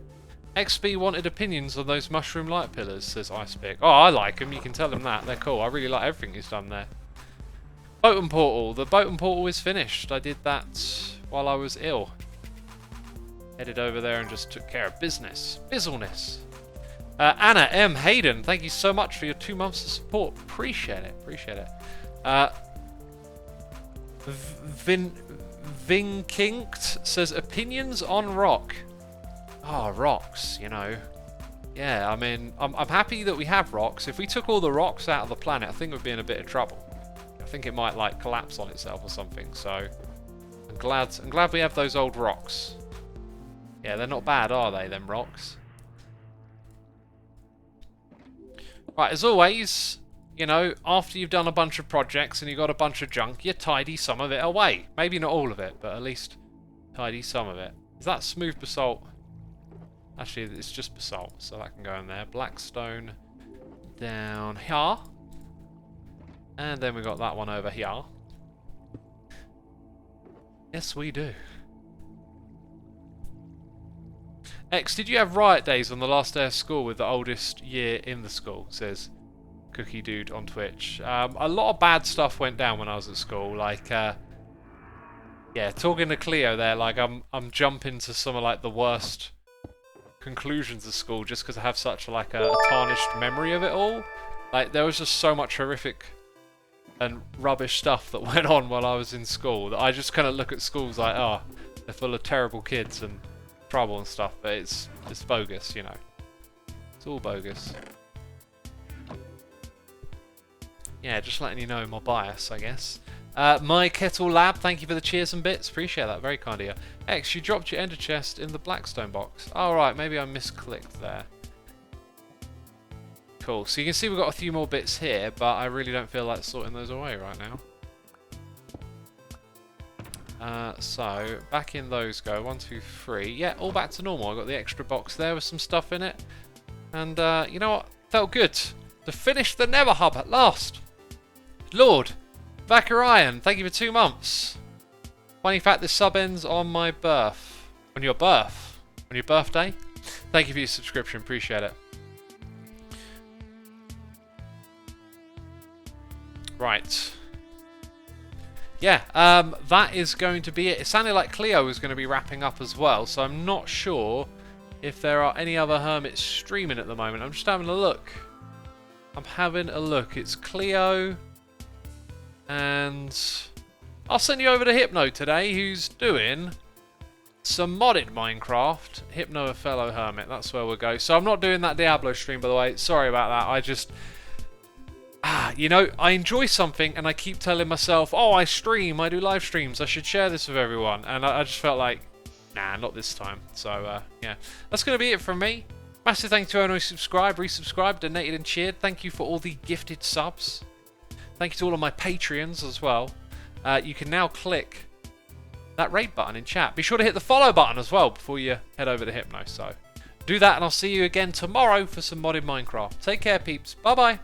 XB wanted opinions on those mushroom light pillars, says Icepick. Oh, I like them. You can tell them that. They're cool. I really like everything he's done there. Boaten Portal. The Boaten Portal is finished. I did that while I was ill. Headed over there and just took care of business. Bizzleness. Anna M. Hayden, thank you so much for your 2 months of support. Appreciate it. Appreciate it. Vinkinkt says opinions on rock. Oh, rocks, you know. Yeah, I mean, I'm happy that we have rocks. If we took all the rocks out of the planet, I think we'd be in a bit of trouble. I think it might like collapse on itself or something. So I'm glad we have those old rocks. Yeah, they're not bad, are they? Them rocks. Right, as always, you know, after you've done a bunch of projects and you've got a bunch of junk, you tidy some of it away. Maybe not all of it, but at least tidy some of it. Is that smooth basalt? Actually, it's just basalt, so that can go in there. Blackstone down here. And then we got that one over here. Yes, we do. X, did you have riot days on the last day of school with the oldest year in the school? Says Cookie Dude on Twitch. A lot of bad stuff went down when I was at school. Like, yeah, talking to Cleo there, like I'm jumping to some of like the worst conclusions of school just because I have such like a tarnished memory of it all. Like there was just so much horrific and rubbish stuff that went on while I was in school that I just kind of look at schools like, oh, they're full of terrible kids and trouble and stuff, but it's bogus, you know. It's all bogus. Yeah, just letting you know my bias, I guess. My Kettle Lab, thank you for the cheers and bits. Appreciate that, very kind of you. X, you dropped your ender chest in the Blackstone box. Alright, maybe I misclicked there. Cool, so you can see we've got a few more bits here, but I really don't feel like sorting those away right now. So, back in those go. 1, 2, 3. Yeah, all back to normal. I got the extra box there with some stuff in it. And, you know what? Felt good to finish the Nether Hub at last. Lord, Vakarian, thank you for 2 months. Funny fact, this sub ends on my birth. On your birth? On your birthday? Thank you for your subscription, appreciate it. Right. Yeah, that is going to be it. It sounded like Cleo was going to be wrapping up as well, so I'm not sure if there are any other hermits streaming at the moment. I'm just having a look. I'm having a look. It's Cleo, and I'll send you over to Hypno today, who's doing some modded Minecraft. Hypno, a fellow hermit. That's where we'll go. So I'm not doing that Diablo stream, by the way. Sorry about that. I just... you know, I enjoy something and I keep telling myself, oh, I stream, I do live streams, I should share this with everyone. And I just felt like, nah, not this time. So, yeah. That's going to be it from me. Massive thank you to everyone who subscribed, resubscribed, donated and cheered. Thank you for all the gifted subs. Thank you to all of my Patreons as well. You can now click that raid button in chat. Be sure to hit the follow button as well before you head over to Hypno. So, do that and I'll see you again tomorrow for some modded Minecraft. Take care, peeps. Bye-bye.